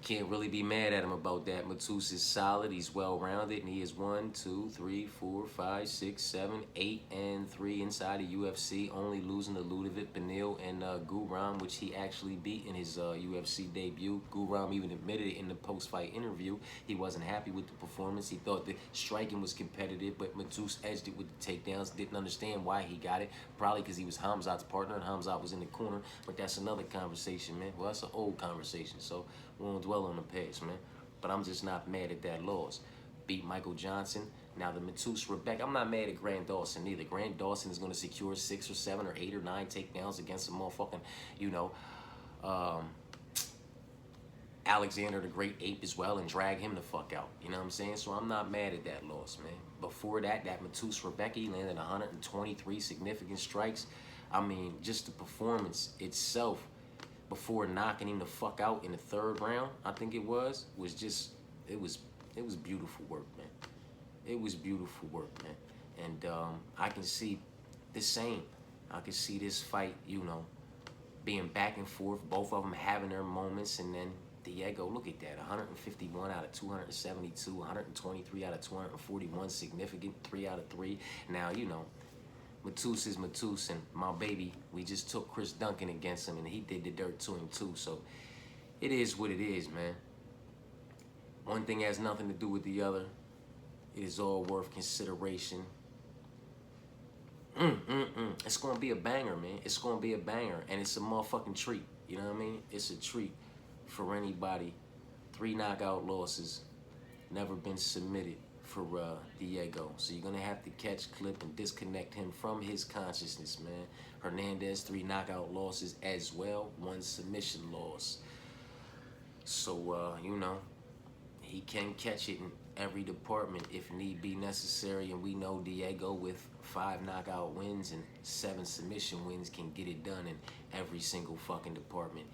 Can't really be mad at him about that. Matus is solid. He's well-rounded, and he is 1, 2, 3, 4, 5, 6, 7, 8, and 3 inside the UFC. Only losing to Ludovic Beneil and Guram, which he actually beat in his UFC debut. Guram even admitted it in the post-fight interview. He wasn't happy with the performance. He thought the striking was competitive, but Matus edged it with the takedowns. Didn't understand why he got it. Probably because he was Hamzat's partner, and Hamzat was in the corner. But that's another conversation, man. Well, that's an old conversation, so we won't dwell on the past, man. But I'm just not mad at that loss. Beat Michael Johnson. Now the Matus Rebecca. I'm not mad at Grant Dawson either. Grant Dawson is going to secure 6 or 7 or 8 or 9 takedowns against a motherfucking, you know, Alexander the Great Ape as well, and drag him the fuck out. You know what I'm saying? So I'm not mad at that loss, man. Before that Matus Rebecca, he landed 123 significant strikes. I mean, just the performance itself, before knocking him the fuck out in the 3rd round, I think it was just, it was beautiful work, man. It was beautiful work, man. And I can see the same. I can see this fight, you know, being back and forth, both of them having their moments, and then Diego, look at that, 151 out of 272, 123 out of 241, significant, 3 out of 3. Now, you know, Matus is Matus, and my baby, we just took Chris Duncan against him, and he did the dirt to him too. So it is what it is, man. One thing has nothing to do with the other. It is all worth consideration. It's gonna be a banger, man. It's gonna be a banger, and it's a motherfucking treat. You know what I mean? It's a treat for anybody. 3 knockout losses, never been submitted for Diego. So you're gonna have to catch, clip, and disconnect him from his consciousness, man. Hernandez, 3 knockout losses as well, 1 submission loss. So you know, he can catch it in every department if need be necessary, and we know Diego with 5 knockout wins and 7 submission wins can get it done in every single fucking department.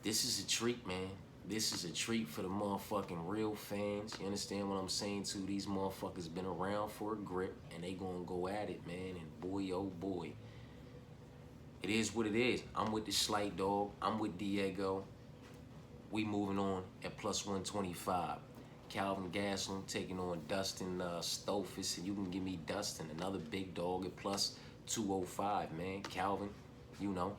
This is a treat, man. This is a treat for the motherfucking real fans. You understand what I'm saying too? These motherfuckers been around for a grip, and they gonna go at it, man. And boy, oh boy. It is what it is. I'm with the slight dog. I'm with Diego. We moving on at plus 125. Calvin Gastelum taking on Dustin Stolfus, and you can give me Dustin, another big dog at plus 205, man. Calvin, you know,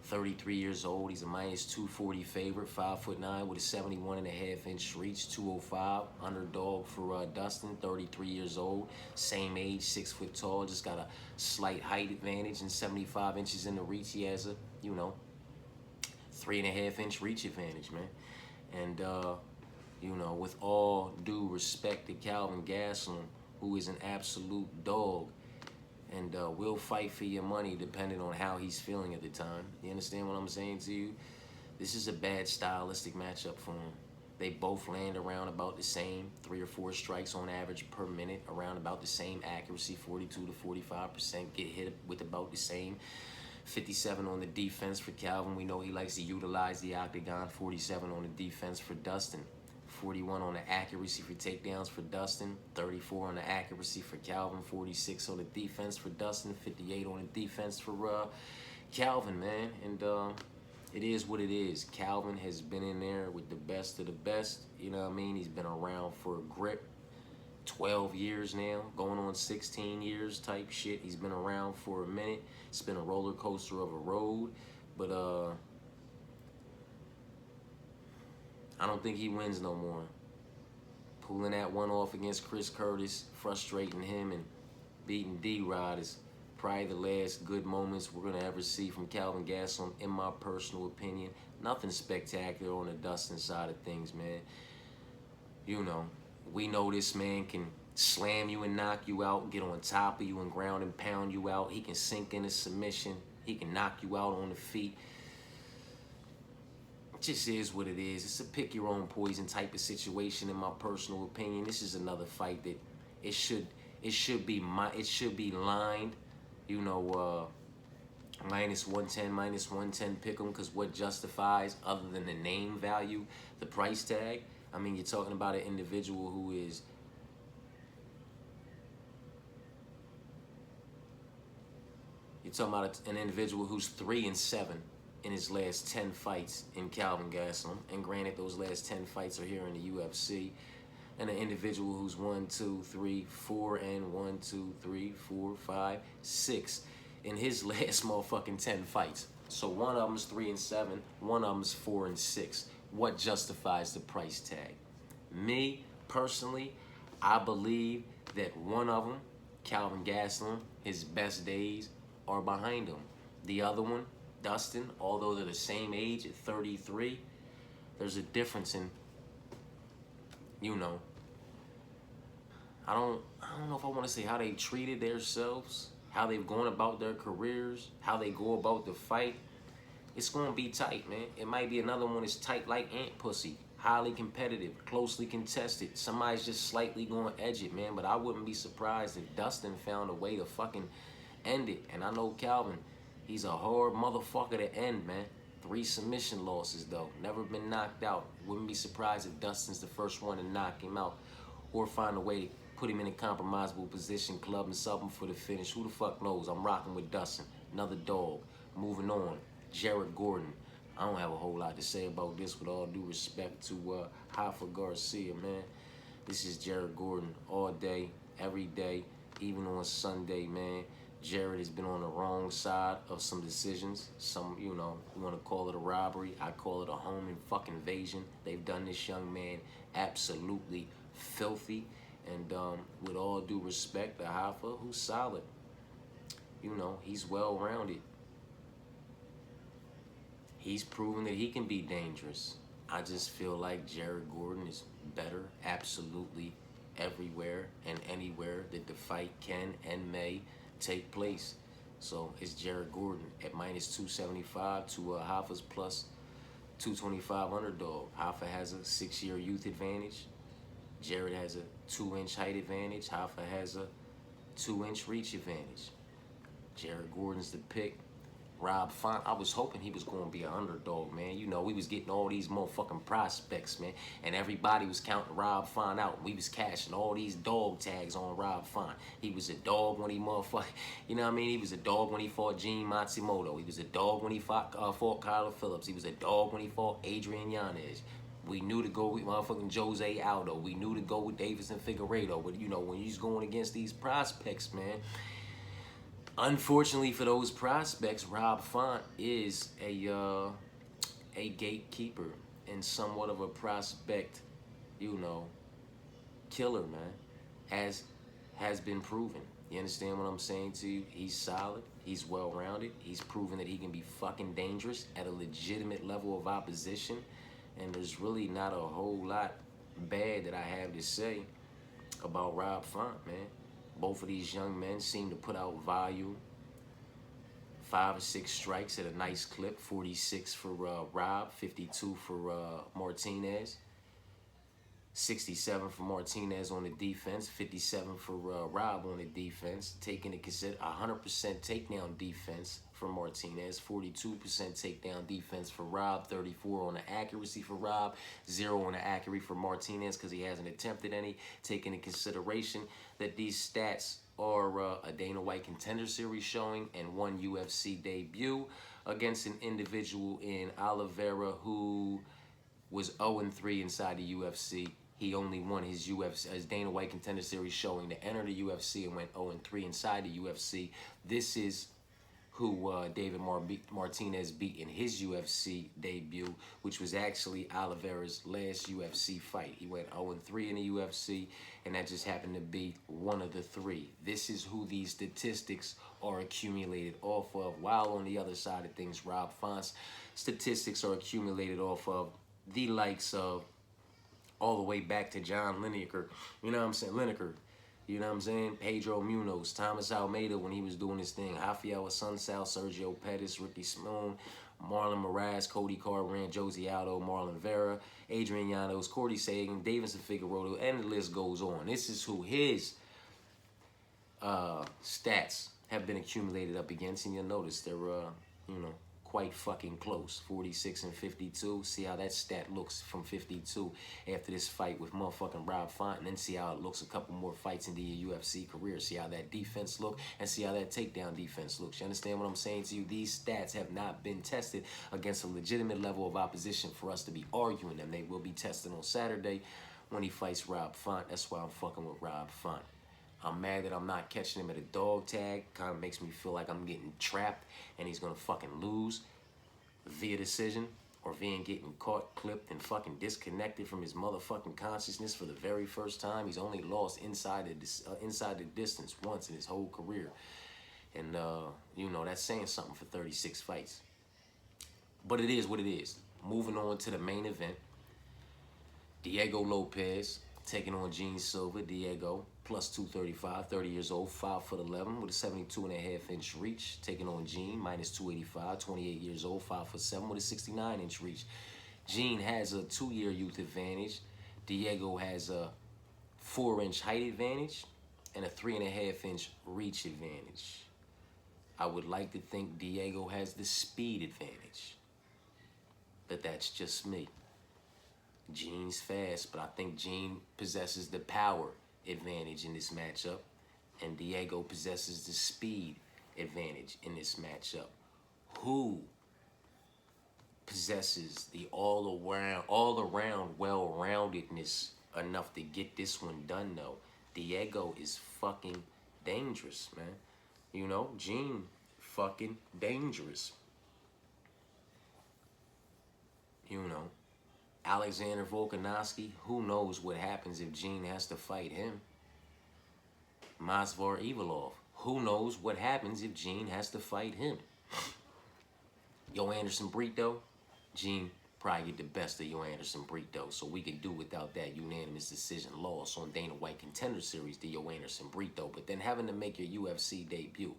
33 years old. He's a minus 240 favorite, 5'9" with a 71.5-inch reach, 205. Underdog for Dustin, 33 years old, same age, 6 foot tall. Just got a slight height advantage and 75 inches in the reach. He has a, 3.5-inch reach advantage, man. And with all due respect to Calvin Gastelum, who is an absolute dog, and will fight for your money depending on how he's feeling at the time. You understand what I'm saying to you? This is a bad stylistic matchup for him. They both land around about the same, 3 or 4 strikes on average per minute, around about the same accuracy, 42 to 45%, get hit with about the same. 57 on the defense for Calvin. We know he likes to utilize the octagon. 47 on the defense for Dustin. 41 on the accuracy for takedowns for Dustin. 34 on the accuracy for Calvin. 46 on the defense for Dustin. 58 on the defense for Calvin, man. And it is what it is. Calvin has been in there with the best of the best. You know what I mean? He's been around for a grip. 12 years now, going on 16 years type shit. He's been around for a minute. It's been a roller coaster of a road, but I don't think he wins no more. Pulling that one off against Chris Curtis, frustrating him, and beating D-Rod is probably the last good moments we're going to ever see from Calvin Gastelum, in my personal opinion. Nothing spectacular on the Dustin side of things, man. We know this man can slam you and knock you out, get on top of you and ground and pound you out. He can sink into submission. He can knock you out on the feet. It just is what it is. It's a pick your own poison type of situation, in my personal opinion. This is another fight that it should be lined, minus 110 pick 'em, because what justifies, other than the name value, the price tag? I mean, you're talking about an individual who is an individual who's 3-7 in his last 10 fights in Calvin Gastelum. And granted, those last 10 fights are here in the UFC. And an individual who's 1, 2, 3, 4, and 1, 2, 3, 4, 5, 6 in his last motherfucking 10 fights. So one of them's 3-7, one of them's 4-6. What justifies the price tag? Me, personally, I believe that one of them, Calvin Gastelum, his best days are behind him. The other one, Dustin, although they're the same age at 33, there's a difference in, I don't know if I want to say how they treated themselves, how they've gone about their careers, how they go about the fight. It's going to be tight, man. It might be another one that's tight like ant pussy. Highly competitive, closely contested. Somebody's just slightly going to edge it, man. But I wouldn't be surprised if Dustin found a way to fucking end it. And I know Calvin, he's a hard motherfucker to end, man. 3 submission losses, though. Never been knocked out. Wouldn't be surprised if Dustin's the first one to knock him out, or find a way to put him in a compromisable position, club and sub him for the finish. Who the fuck knows? I'm rocking with Dustin. Another dog. Moving on. Jared Gordon. I don't have a whole lot to say about this, with all due respect to Haifa Garcia, man. This is Jared Gordon all day, every day, even on Sunday, man. Jared has been on the wrong side of some decisions. Some, you want to call it a robbery. I call it a home and fucking invasion. They've done this young man absolutely filthy. And with all due respect to Haifa, who's solid. He's well-rounded. He's proven that he can be dangerous. I just feel like Jared Gordon is better absolutely everywhere and anywhere that the fight can and may take place. So it's Jared Gordon at minus 275 to Haifa's plus 225 underdog. Haifa has a 6-year youth advantage. Jared has a 2-inch height advantage. Haifa has a 2-inch reach advantage. Jared Gordon's the pick. Rob Font, I was hoping he was going to be an underdog, man. We was getting all these motherfucking prospects, man. And everybody was counting Rob Font out. We was cashing all these dog tags on Rob Font. He was a dog when he motherfucking, He was a dog when he fought Gene Matsumoto. He was a dog when he fought Kyler Phillips. He was a dog when he fought Adrian Yanez. We knew to go with motherfucking Jose Aldo. We knew to go with Davis and Figueiredo. But, you know, when you're going against these prospects, man, unfortunately for those prospects, Rob Font is a gatekeeper and somewhat of a prospect, you know, killer, man, has been proven. You understand what I'm saying to you? He's solid. He's well-rounded. He's proven that he can be fucking dangerous at a legitimate level of opposition. And there's really not a whole lot bad that I have to say about Rob Font, man. Both of these young men seem to put out volume. 5 or 6 strikes at a nice clip. 46 for Rob, 52 for Martinez. 67 for Martinez on the defense, 57 for Rob on the defense, taking into consider 100% takedown defense for Martinez, 42% takedown defense for Rob, 34 on the accuracy for Rob, 0 on the accuracy for Martinez because he hasn't attempted any, taking into consideration that these stats are a Dana White Contender Series showing and 1 UFC debut against an individual in Oliveira who was 0-3 inside the UFC. He only won his Dana White Contender Series showing to enter the UFC and went 0-3 inside the UFC. This is who David Martinez beat in his UFC debut, which was actually Oliveira's last UFC fight. He went 0-3 in the UFC, and that just happened to be one of the 3. This is who these statistics are accumulated off of, while on the other side of things, Rob Font's statistics are accumulated off of the likes of all the way back to John Lineker, you know what I'm saying, you know what I'm saying, Pedro Munoz, Thomas Almeida when he was doing his thing, Rafael Assunção, Sergio Pettis, Ricky Simon, Marlon Moraes, Cody Garbrandt, Jose Aldo, Marlon Vera, Adrian Llanos, Cordy Sagan, Davis and Figueiredo, and the list goes on. This is who his stats have been accumulated up against, and you'll notice they're, you know, quite fucking close. 46 and 52. See how that stat looks from 52 after this fight with motherfucking Rob Font, and then see how it looks a couple more fights into your UFC career. See how that defense look, and see how that takedown defense looks. You understand what I'm saying to you? These stats have not been tested against a legitimate level of opposition for us to be arguing them. They will be tested on Saturday when he fights Rob Font. That's why I'm fucking with Rob Font. I'm mad that I'm not catching him at a dog tag. Kind of makes me feel like I'm getting trapped and he's gonna fucking lose via decision or via getting caught, clipped, and fucking disconnected from his motherfucking consciousness for the very first time. He's only lost inside the distance once in his whole career. And, you know, that's saying something for 36 fights. But it is what it is. Moving on to the main event. Diego Lopes taking on Gene Silva. Diego, plus 235, 30 years old, 5'11", with a 72.5-inch reach. Taking on Gene, minus 285, 28 years old, 5'7", with a 69-inch reach. Gene has a 2-year youth advantage. Diego has a 4-inch height advantage and a 3.5-inch reach advantage. I would like to think Diego has the speed advantage, but that's just me. Gene's fast, but I think Gene possesses the power advantage in this matchup, and Diego possesses the speed advantage in this matchup. Who possesses the all-around well-roundedness enough to get this one done, though? Diego is fucking dangerous, man. You know, Gene fucking dangerous. You know, Alexander Volkanovski, who knows what happens if Gene has to fight him? Masvar Ivalov, who knows what happens if Gene has to fight him? Yo Anderson Brito, Gene probably get the best of Yo Anderson Brito, so we can do without that unanimous decision loss on Dana White Contender Series to Yo Anderson Brito. But then having to make your UFC debut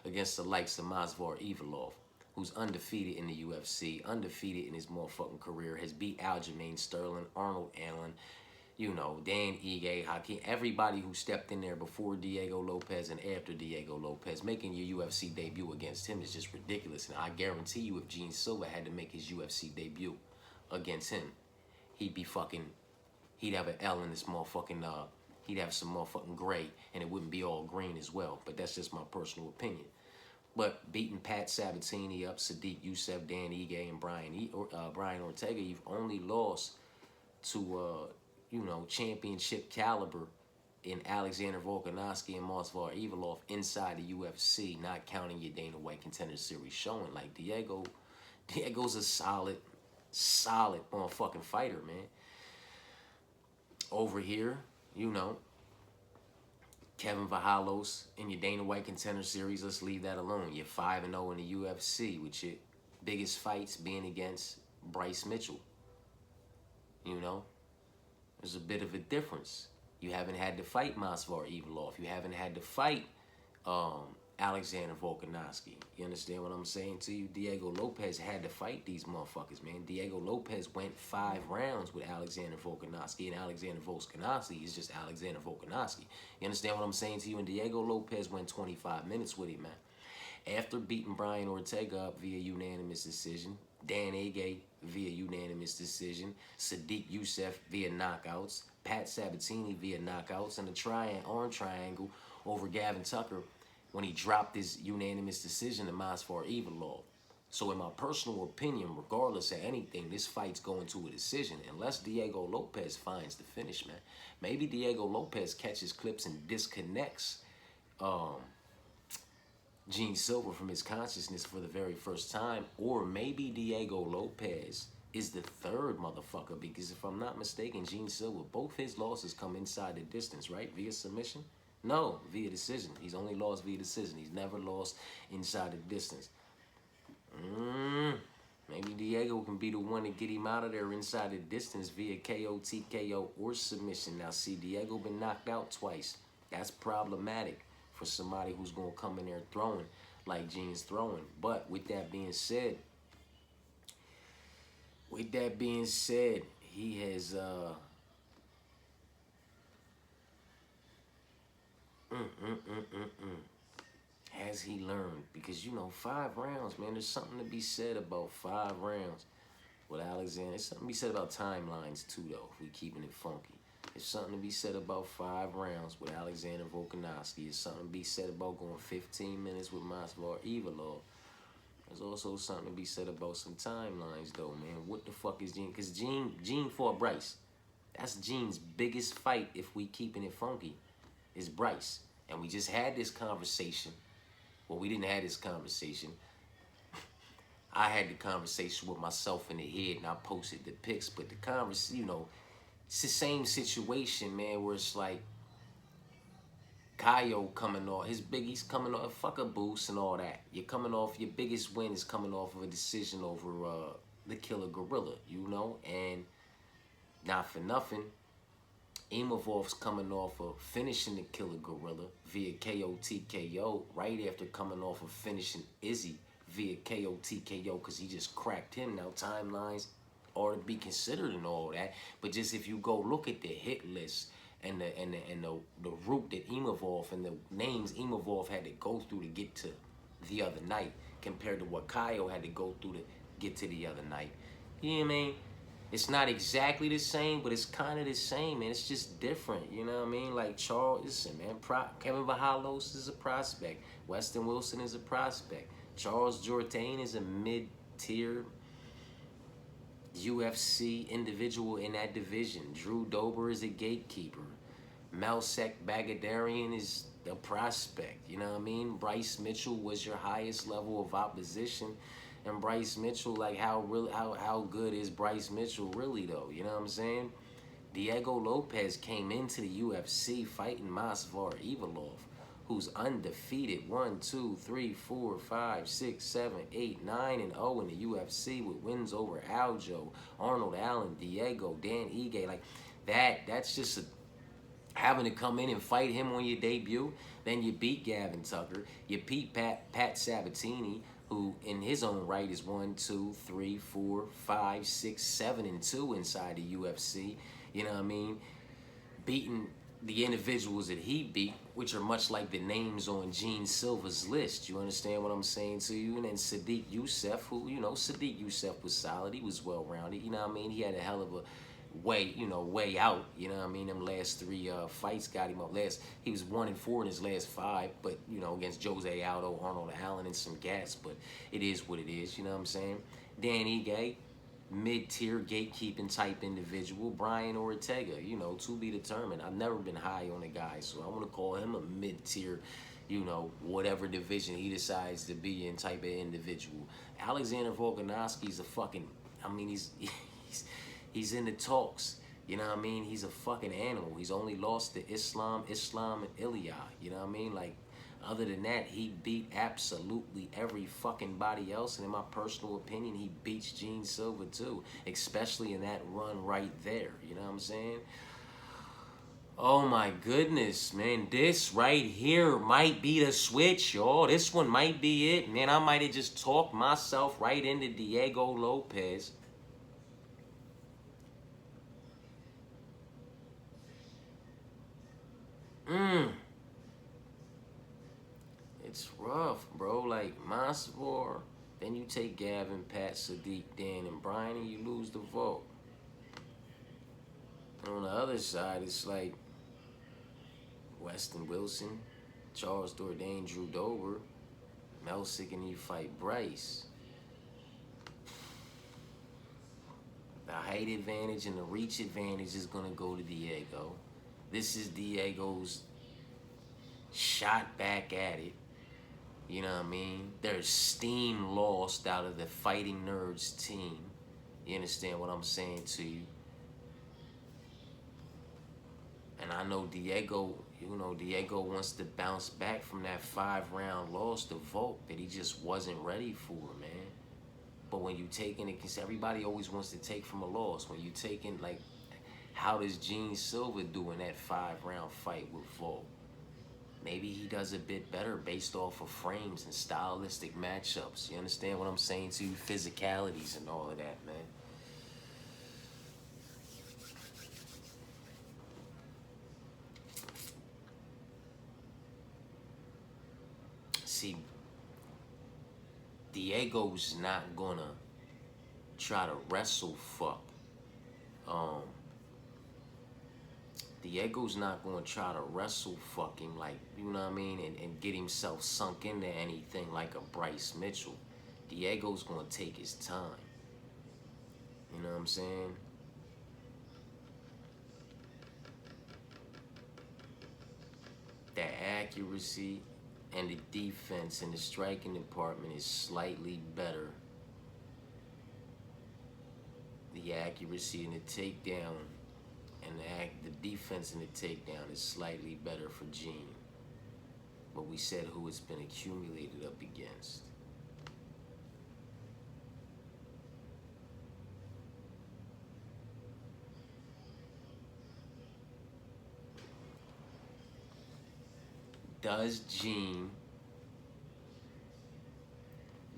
against the likes of Masvar Ivalov, who's undefeated in the UFC, undefeated in his motherfucking career, has beat Aljamain Sterling, Arnold Allen, you know, Dan Ige, Hakeem, everybody who stepped in there before Diego Lopes and after Diego Lopes. Making your UFC debut against him is just ridiculous. And I guarantee you if Gene Silva had to make his UFC debut against him, he'd have an L in this motherfucking, he'd have some motherfucking gray, and it wouldn't be all green as well. But that's just my personal opinion. But beating Pat Sabatini up, Sadiq Youssef, Dan Ige, and Brian Ortega, you've only lost to, championship caliber in Alexander Volkanovski and Masvidal Ivanov inside the UFC, not counting your Dana White Contender Series showing. Like, Diego's a solid motherfucking fighter, man. Over here, Kevin Vahalos in your Dana White Contender Series, let's leave that alone. You're 5-0 in the UFC with your biggest fights being against Bryce Mitchell. There's a bit of a difference. You haven't had to fight Masvidal Ivanov. You haven't had to fight Alexander Volkanovski. You understand what I'm saying to you? Diego Lopes had to fight these motherfuckers, man. Diego Lopes went 5 rounds with Alexander Volkanovski, and Alexander Volkanovski is just Alexander Volkanovski. You understand what I'm saying to you? And Diego Lopes went 25 minutes with him, man. After beating Brian Ortega up via unanimous decision, Dan Ige via unanimous decision, Sadiq Youssef via knockouts, Pat Sabatini via knockouts, and the arm triangle over Gavin Tucker when he dropped his unanimous decision to Masvidal Ivanov. So in my personal opinion, regardless of anything, this fight's going to a decision unless Diego Lopes finds the finish, man. Maybe Diego Lopes catches clips and disconnects Gene Silva from his consciousness for the very first time, or maybe Diego Lopes is the third motherfucker, because if I'm not mistaken, Gene Silva, both his losses come inside the distance, right? Via submission? No, via decision. He's only lost via decision. He's never lost inside the distance. Maybe Diego can be the one to get him out of there inside the distance via KO, TKO, or submission. Now, see, Diego been knocked out twice. That's problematic for somebody who's going to come in there throwing like Gene's throwing. But with that being said, he has has he learned? Because 5 rounds, man, there's something to be said about 5 rounds with Alexander. There's something to be said about timelines too, though, if we keeping it funky. There's something to be said about 5 rounds with Alexander Volkanovski. There's something to be said about going 15 minutes with Masvidal Ivanov. There's also something to be said about some timelines, though, man. What the fuck is Gene? Because Gene fought Bryce. That's Gene's biggest fight, if we keeping it funky, is Bryce. And we just had this conversation. Well, we didn't have this conversation. I had the conversation with myself in the head, and I posted the pics. But the conversation, it's the same situation, man, where it's like Kaio coming off, he's coming off, fuck a boost and all that. You're coming off, your biggest win is coming off of a decision over the Killer Gorilla, and not for nothing, Imovov's coming off of finishing the Killer Gorilla via KO TKO right after coming off of finishing Izzy via KO TKO because he just cracked him. Now, timelines are to be considered and all that, but just if you go look at the hit list and the route that Imavov and the names Imavov had to go through to get to the other night compared to what Kaio had to go through to get to the other night. You know what I mean? It's not exactly the same, but it's kind of the same, man. It's just different, you know what I mean? Like Kevin Vahalos is a prospect. Weston Wilson is a prospect. Charles Jourdain is a mid-tier UFC individual in that division. Drew Dober is a gatekeeper. Melsek Bagadarian is a prospect, you know what I mean? Bryce Mitchell was your highest level of opposition. And Bryce Mitchell, like how good is Bryce Mitchell really though? You know what I'm saying? Diego Lopes came into the UFC fighting Masvidal Ivanov, who's undefeated 1, 2, 3, 4, 5, 6, 7, 8, 9, and 0 in the UFC with wins over Aljo, Arnold Allen, Diego, Dan Ige. Like that's just having to come in and fight him on your debut. Then you beat Gavin Tucker. You beat Pat Sabatini, who in his own right is 1, 2, 3, 4, 5, 6, 7, and 2 inside the UFC. You know what I mean? Beating the individuals that he beat, which are much like the names on Gene Silva's list. You understand what I'm saying to you? And then Sadiq Youssef, who, Sadiq Youssef was solid. He was well-rounded. You know what I mean? He had a hell of a way out. You know what I mean? Them last 3 fights got him up. He was 1-4 in his last 5, but, against Jose Aldo, Arnold Allen, and some gas. But it is what it is. You know what I'm saying? Dan Ige, mid-tier gatekeeping type individual, Brian Ortega, you know, to be determined. I've never been high on the guy, so I want to call him a mid-tier, you know, whatever division he decides to be in type of individual. Alexander Volkanovski's a fucking, I mean, he's in the talks. You know what I mean? He's a fucking animal. He's only lost to Islam, and Ilya. You know what I mean? Like, other than that, he beat absolutely every fucking body else. And in my personal opinion, he beats Gene Silva too. Especially in that run right there. You know what I'm saying? Oh my goodness, man. This right here might be the switch, y'all. This one might be it. Man, I might have just talked myself right into Diego Lopes. It's rough, bro. Like, Masvidal, then you take Gavin, Pat, Sadiq, Dan, and Brian, and you lose the vote. And on the other side, it's like Weston Wilson, Charles Jourdain, Drew Dober, Melsick, and you fight Bryce. The height advantage and the reach advantage is going to go to Diego. This is Diego's shot back at it. You know what I mean? There's steam lost out of the Fighting Nerds team. You understand what I'm saying to you? And I know Diego, you know, Diego wants to bounce back from that 5-round loss to Volk that he just wasn't ready for, man. But when you take into consideration, everybody always wants to take from a loss. When you take in, like, how does Gene Silva do in that 5-round fight with Volk? Maybe he does a bit better based off of frames and stylistic matchups. You understand what I'm saying to you? Physicalities and all of that, man. See, Diego's not gonna try to wrestle fuck. Diego's not gonna try to wrestle fuck him, like, you know what I mean, and get himself sunk into anything like a Bryce Mitchell. Diego's gonna take his time. You know what I'm saying? The accuracy and the defense in the striking department is slightly better. The accuracy in the takedown and the defense in the takedown is slightly better for Gene. But we said who it's been accumulated up against. Does Gene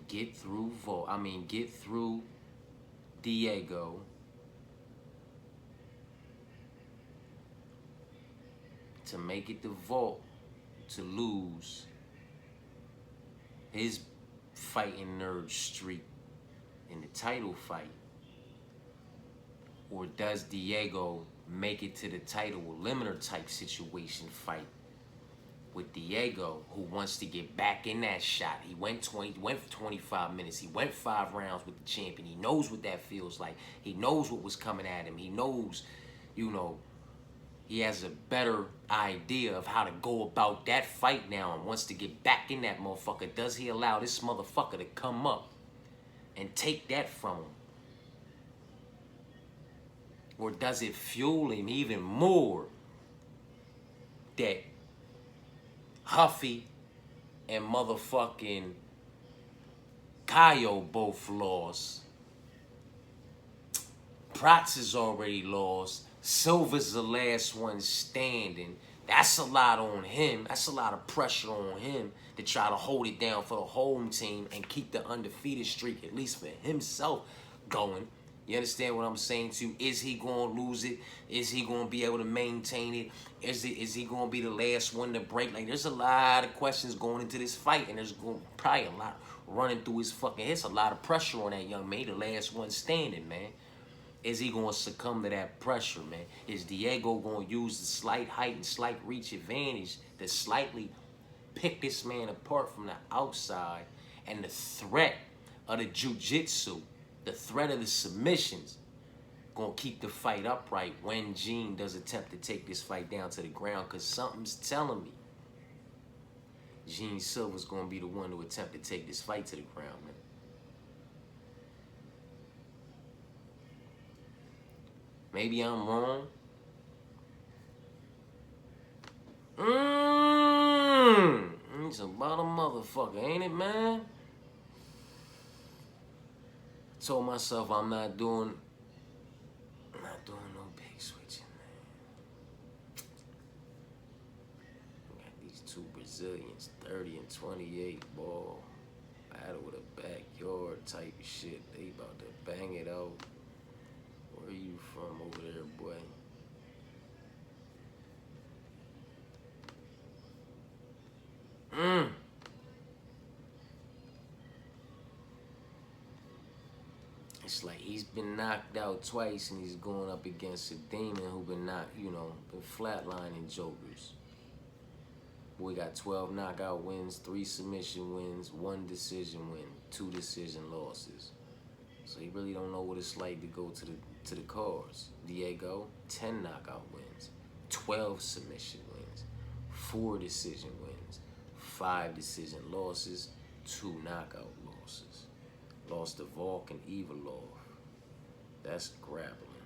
get through get through Diego to make it to Volk to lose his Fighting Nerd streak in the title fight? Or does Diego make it to the title limiter type situation fight with Diego, who wants to get back in that shot? He went for 25 minutes. He went 5 rounds with the champion. He knows what that feels like. He knows what was coming at him. He knows, you know, he has a better idea of how to go about that fight now and wants to get back in that motherfucker. Does he allow this motherfucker to come up and take that from him? Or does it fuel him even more that Huffy and motherfucking Kayo both lost? Prats is already lost. Silva's the last one standing. That's a lot on him. That's a lot of pressure on him to try to hold it down for the home team and keep the undefeated streak, at least for himself, going. You understand what I'm saying to you? Is he going to lose it? Is he going to be able to maintain it? Is he going to be the last one to break? Like, there's a lot of questions going into this fight, and there's probably a lot running through his fucking head. It's a lot of pressure on that young man, the last one standing, man. Is he going to succumb to that pressure, man? Is Diego going to use the slight height and slight reach advantage to slightly pick this man apart from the outside, and the threat of the jiu-jitsu, The threat of the submissions gonna keep the fight upright when Gene does attempt to take this fight down to the ground, because something's telling me Gene Silva's gonna be the one to attempt to take this fight to the ground, man. Maybe I'm wrong. It's about a motherfucker, ain't it, man? Told myself I'm not doing no big switching, man. Got these two Brazilians, 30 and 28, ball. Battle with a backyard type of shit. They about to bang it out. Where you from over there, boy? It's like he's been knocked out twice and he's going up against a demon who been been flatlining jokers. We got 12 knockout wins, 3 submission wins, 1 decision win, 2 decision losses. So he really don't know what it's like to go to the cards. Diego, 10 knockout wins, 12 submission wins, 4 decision wins, 5 decision losses, 2 knockout losses. Lost to Volk and Evilov. That's grappling.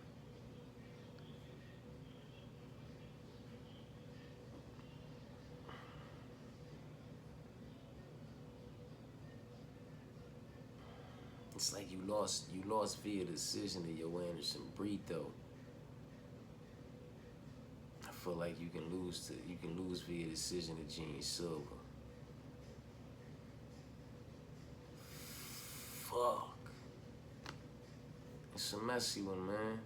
It's like you lost via decision to Yo Anderson Brito. I feel like you can lose via decision to Gene Silva. Fuck. It's a messy one, man.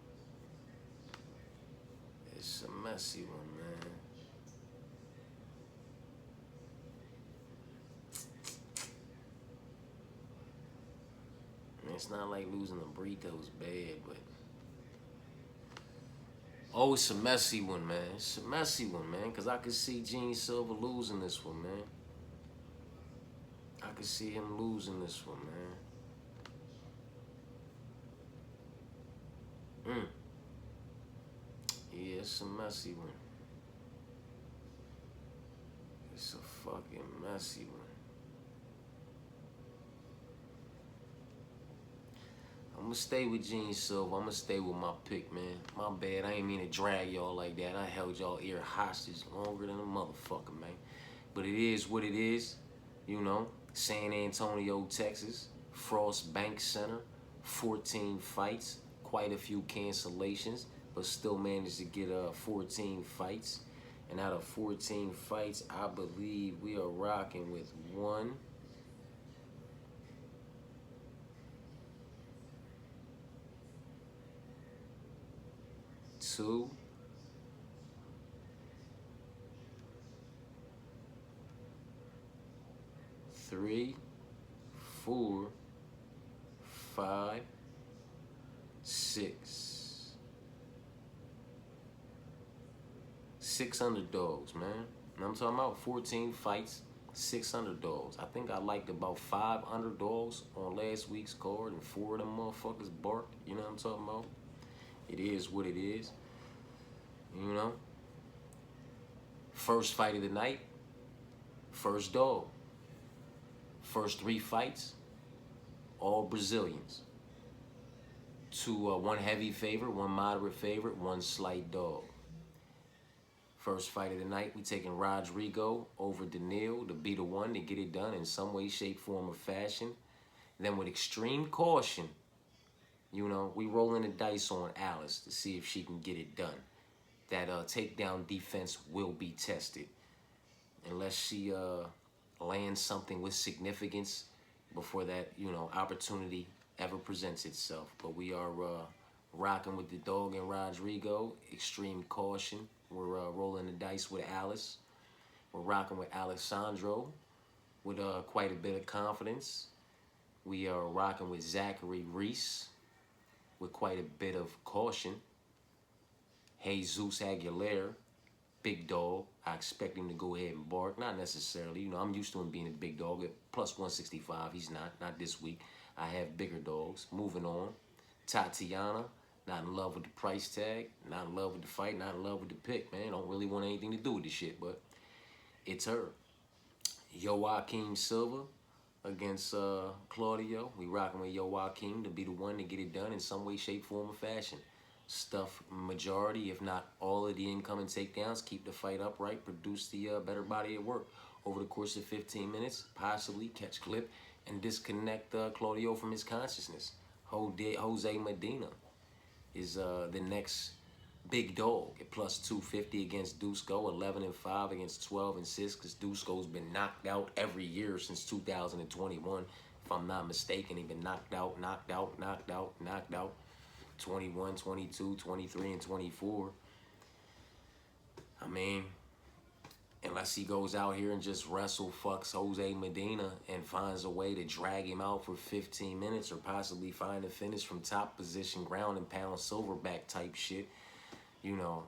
It's a messy one, man. It's not like losing to Brito's bad, but oh, it's a messy one, man. It's a messy one, man. Cause I could see Gene Silva losing this one, man. I could see him losing this one, man. Yeah, it's a messy one. It's a fucking messy one. I'm gonna stay with Gene Silva. I'm gonna stay with my pick, man. My bad. I ain't mean to drag y'all like that. I held y'all ear hostage longer than a motherfucker, man. But it is what it is. You know, San Antonio, Texas, Frost Bank Center, 14 fights, quite a few cancellations, but still managed to get 14 fights. And out of 14 fights, I believe we are rocking with 1, 2, 3, 4, 5, 6. 6 underdogs, man. And I'm talking about 14 fights, 6 underdogs. I think I liked about 5 underdogs on last week's card, and 4 of them motherfuckers barked. You know what I'm talking about? It is what it is. You know? First fight of the night, first dog. First 3 fights, all Brazilians. 1 heavy favorite, 1 moderate favorite, 1 slight dog. First fight of the night, we taking Rodrigo over Daniil to be the one to get it done in some way, shape, form, or fashion. Then with extreme caution, you know, we rolling the dice on Alice to see if she can get it done. That takedown defense will be tested. Unless she lands something with significance before that, you know, opportunity ever presents itself. But we are rocking with the dog and Rodrigo, extreme caution. We're rolling the dice with Alice. We're rocking with Alessandro with quite a bit of confidence. We are rocking with Zachary Reese with quite a bit of caution. Jesus Aguilera, big dog. I expect him to go ahead and bark. Not necessarily. You know, I'm used to him being a big dog at plus 165. He's not this week. I have bigger dogs. Moving on. Tatiana, not in love with the price tag, not in love with the fight, not in love with the pick, man. Don't really want anything to do with this shit, but it's her. Joaquin Silva against Claudio. We rocking with Joaquin to be the one to get it done in some way, shape, form, or fashion. Stuff majority, if not all of the incoming takedowns, keep the fight upright, produce the better body of work over the course of 15 minutes, possibly catch clip and disconnect Claudio from his consciousness. Jose Medina is the next big dog at plus 250 against Dusko, 11-5 against 12-6, because Dusko's been knocked out every year since 2021. If I'm not mistaken, he's been knocked out, knocked out, knocked out, knocked out. 21, 22, 23, and 24. I mean, unless he goes out here and just wrestle fucks Jose Medina and finds a way to drag him out for 15 minutes or possibly find a finish from top position, ground and pound, silverback type shit, you know,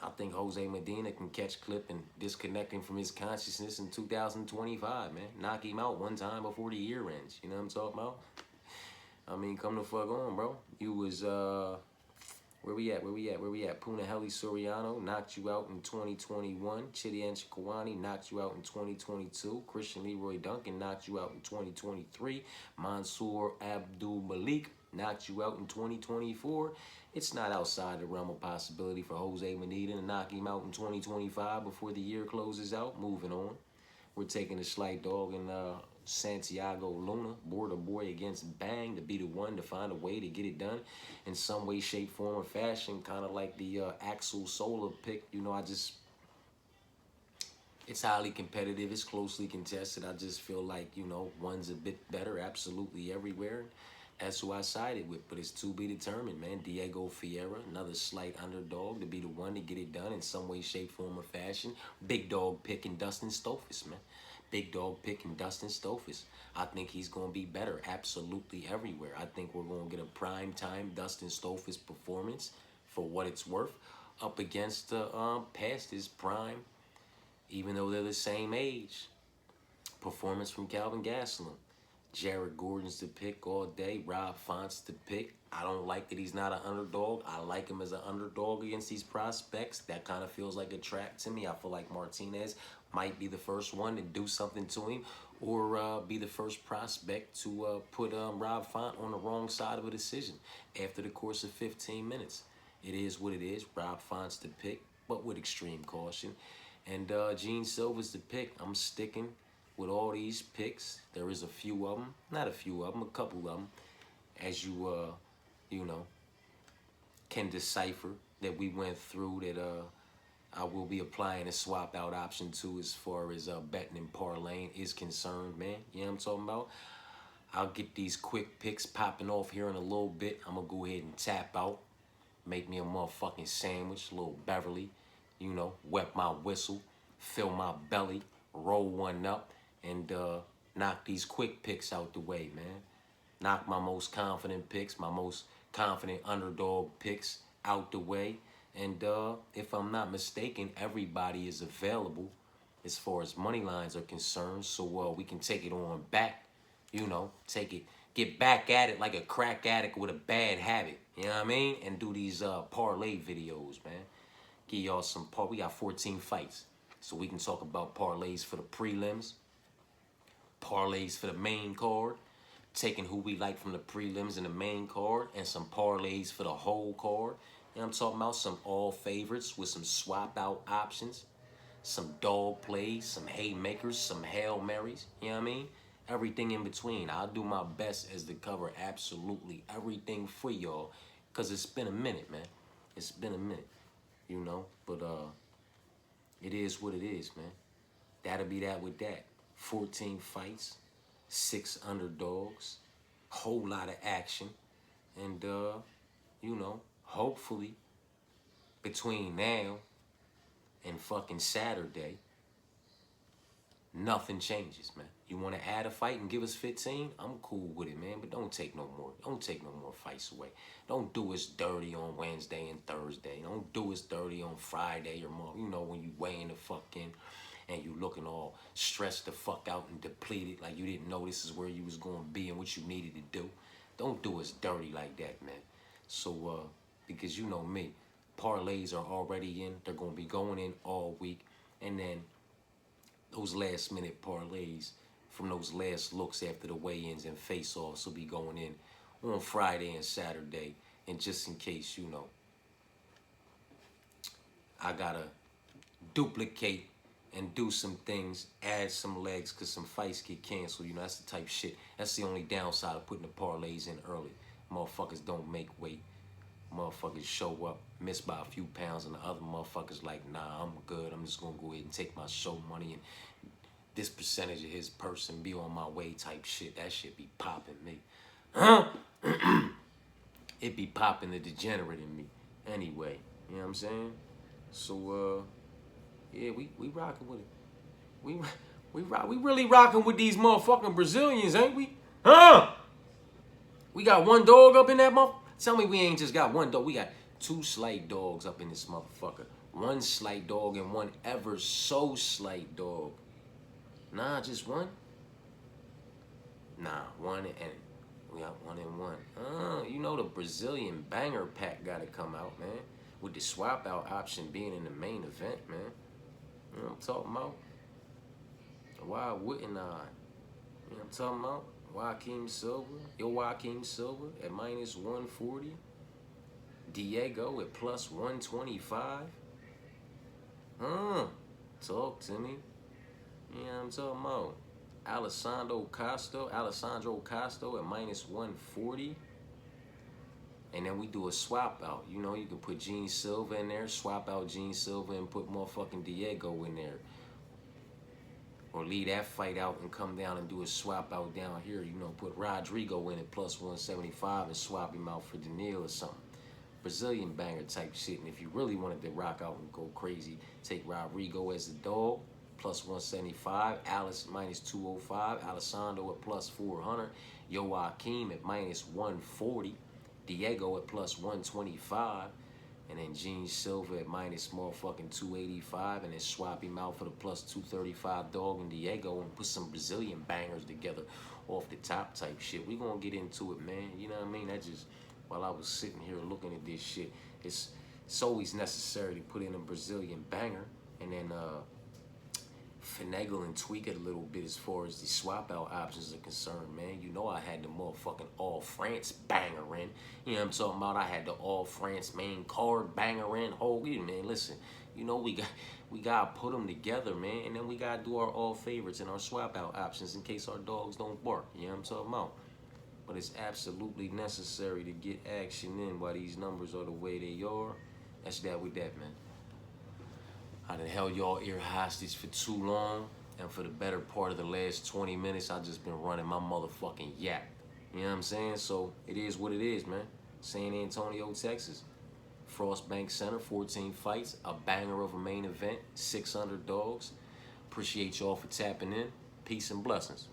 I think Jose Medina can catch clip and disconnect him from his consciousness in 2025, man. Knock him out one time before the year ends. You know what I'm talking about? I mean, come the fuck on, bro. You was, where we at? Punahele Soriano knocked you out in 2021. Chidian Chikwani knocked you out in 2022. Christian Leroy Duncan knocked you out in 2023. Mansour Abdul Malik knocked you out in 2024. It's not outside the realm of possibility for Jose Medina to knock him out in 2025 before the year closes out. Moving on. We're taking a slight dog in Santiago Luna, border boy against Bang, to be the one to find a way to get it done in some way, shape, form, or fashion. Kind of like the Axel Sola pick. You know, it's highly competitive. It's closely contested. I just feel like, you know, one's a bit better absolutely everywhere. That's who I sided with, but it's to be determined, man. Diego Fierra, another slight underdog to be the one to get it done in some way, shape, form, or fashion. Big dog picking Dustin Stolfus, man. Big dog picking Dustin Stolfus. I think he's going to be better absolutely everywhere. I think we're going to get a prime time Dustin Stolfus performance for what it's worth up against past his prime, even though they're the same age. Performance from Calvin Gastelum. Jared Gordon's the pick all day. Rob Font's the pick. I don't like that he's not an underdog. I like him as an underdog against these prospects. That kind of feels like a trap to me. I feel like Martinez might be the first one to do something to him or be the first prospect to put Rob Font on the wrong side of a decision after the course of 15 minutes. It is what it is. Rob Font's the pick, but with extreme caution. And Gene Silva's the pick. I'm sticking with all these picks. There is a few of them, not a few of them, a couple of them, as you, you know, can decipher that we went through that I will be applying a swap out option to as far as betting and parlaying is concerned, man. You know what I'm talking about? I'll get these quick picks popping off here in a little bit. I'm going to go ahead and tap out, make me a motherfucking sandwich, a little Beverly, you know, wet my whistle, fill my belly, roll one up, and knock these quick picks out the way, man. Knock my most confident picks, my most confident underdog picks out the way. And if I'm not mistaken, everybody is available as far as money lines are concerned. So we can take it on back, you know, get back at it like a crack addict with a bad habit. You know what I mean? And do these parlay videos, man. Give y'all some we got 14 fights. So we can talk about parlays for the prelims, parlays for the main card, taking who we like from the prelims and the main card, and some parlays for the whole card. You know what I'm talking about? Some all favorites with some swap out options, some dog plays, some haymakers, some Hail Marys. You know what I mean? Everything in between. I'll do my best as to cover absolutely everything for y'all, because it's been a minute, man. It's been a minute, you know? But it is what it is, man. That'll be that with that. 14 fights, 6 underdogs, whole lot of action. And, you know, hopefully between now and fucking Saturday, nothing changes, man. You want to add a fight and give us 15? I'm cool with it, man. But don't take no more. Don't take no more fights away. Don't do us dirty on Wednesday and Thursday. Don't do us dirty on Friday or more. You know, when you weigh in the fucking and you looking all stressed the fuck out and depleted like you didn't know this is where you was going to be and what you needed to do. Don't do us dirty like that, man. So, because you know me, parlays are already in. They're going to be going in all week. And then those last minute parlays from those last looks after the weigh-ins and face-offs will be going in on Friday and Saturday. And just in case, you know, I gotta duplicate and do some things, add some legs, because some fights get canceled. You know, that's the type of shit. That's the only downside of putting the parlays in early. Motherfuckers don't make weight. Motherfuckers show up, miss by a few pounds, and the other motherfuckers like, nah, I'm good. I'm just gonna go ahead and take my show money and this percentage of his person be on my way type shit. That shit be popping me. It be popping the degenerate in me. Anyway, you know what I'm saying? So, yeah, we rocking with it. We really rocking with these motherfucking Brazilians, ain't we? Huh? We got one dog up in that motherfucker. Tell me we ain't just got one dog. We got two slight dogs up in this motherfucker. One slight dog and one ever so slight dog. Nah, just one? Nah, one and we got one and one. You know the Brazilian banger pack gotta come out, man. With the swap out option being in the main event, man. You know what I'm talking about? Why wouldn't I? You know what I'm talking about? Joaquin Silva at minus 140. Diego at plus 125. Talk to me. You know what I'm talking about? Alessandro Costo at minus 140. And then we do a swap out. You know, you can put Gene Silva in there, swap out Gene Silva and put motherfucking Diego in there. Or leave that fight out and come down and do a swap out down here. You know, put Rodrigo in at plus 175 and swap him out for Daniil or something. Brazilian banger type shit. And if you really wanted to rock out and go crazy, take Rodrigo as the dog, plus 175. Alice minus 205. Alessandro at plus 400. Joaquim at minus 140. Diego at plus 125. And then Gene Silva at minus motherfucking 285. And then swap him out for the plus 235 dog and Diego and put some Brazilian bangers together off the top type shit. We gonna get into it, man. You know what I mean? That just, while I was sitting here looking at this shit, it's always necessary to put in a Brazilian banger and then finagle and tweak it a little bit as far as the swap out options are concerned, man. You know I had the motherfucking All France banger in. You know what I'm talking about? I had the All France main card banger in. Holy man, listen. You know we gotta put them together, man, and then we gotta do our all favorites and our swap out options in case our dogs don't bark. You know what I'm talking about? But it's absolutely necessary to get action in while these numbers are the way they are. That's that with that, man. I done held y'all ear hostage for too long, and for the better part of the last 20 minutes, I just been running my motherfucking yap. You know what I'm saying? So it is what it is, man. San Antonio, Texas. Frost Bank Center, 14 fights, a banger of a main event, 600 dogs. Appreciate y'all for tapping in. Peace and blessings.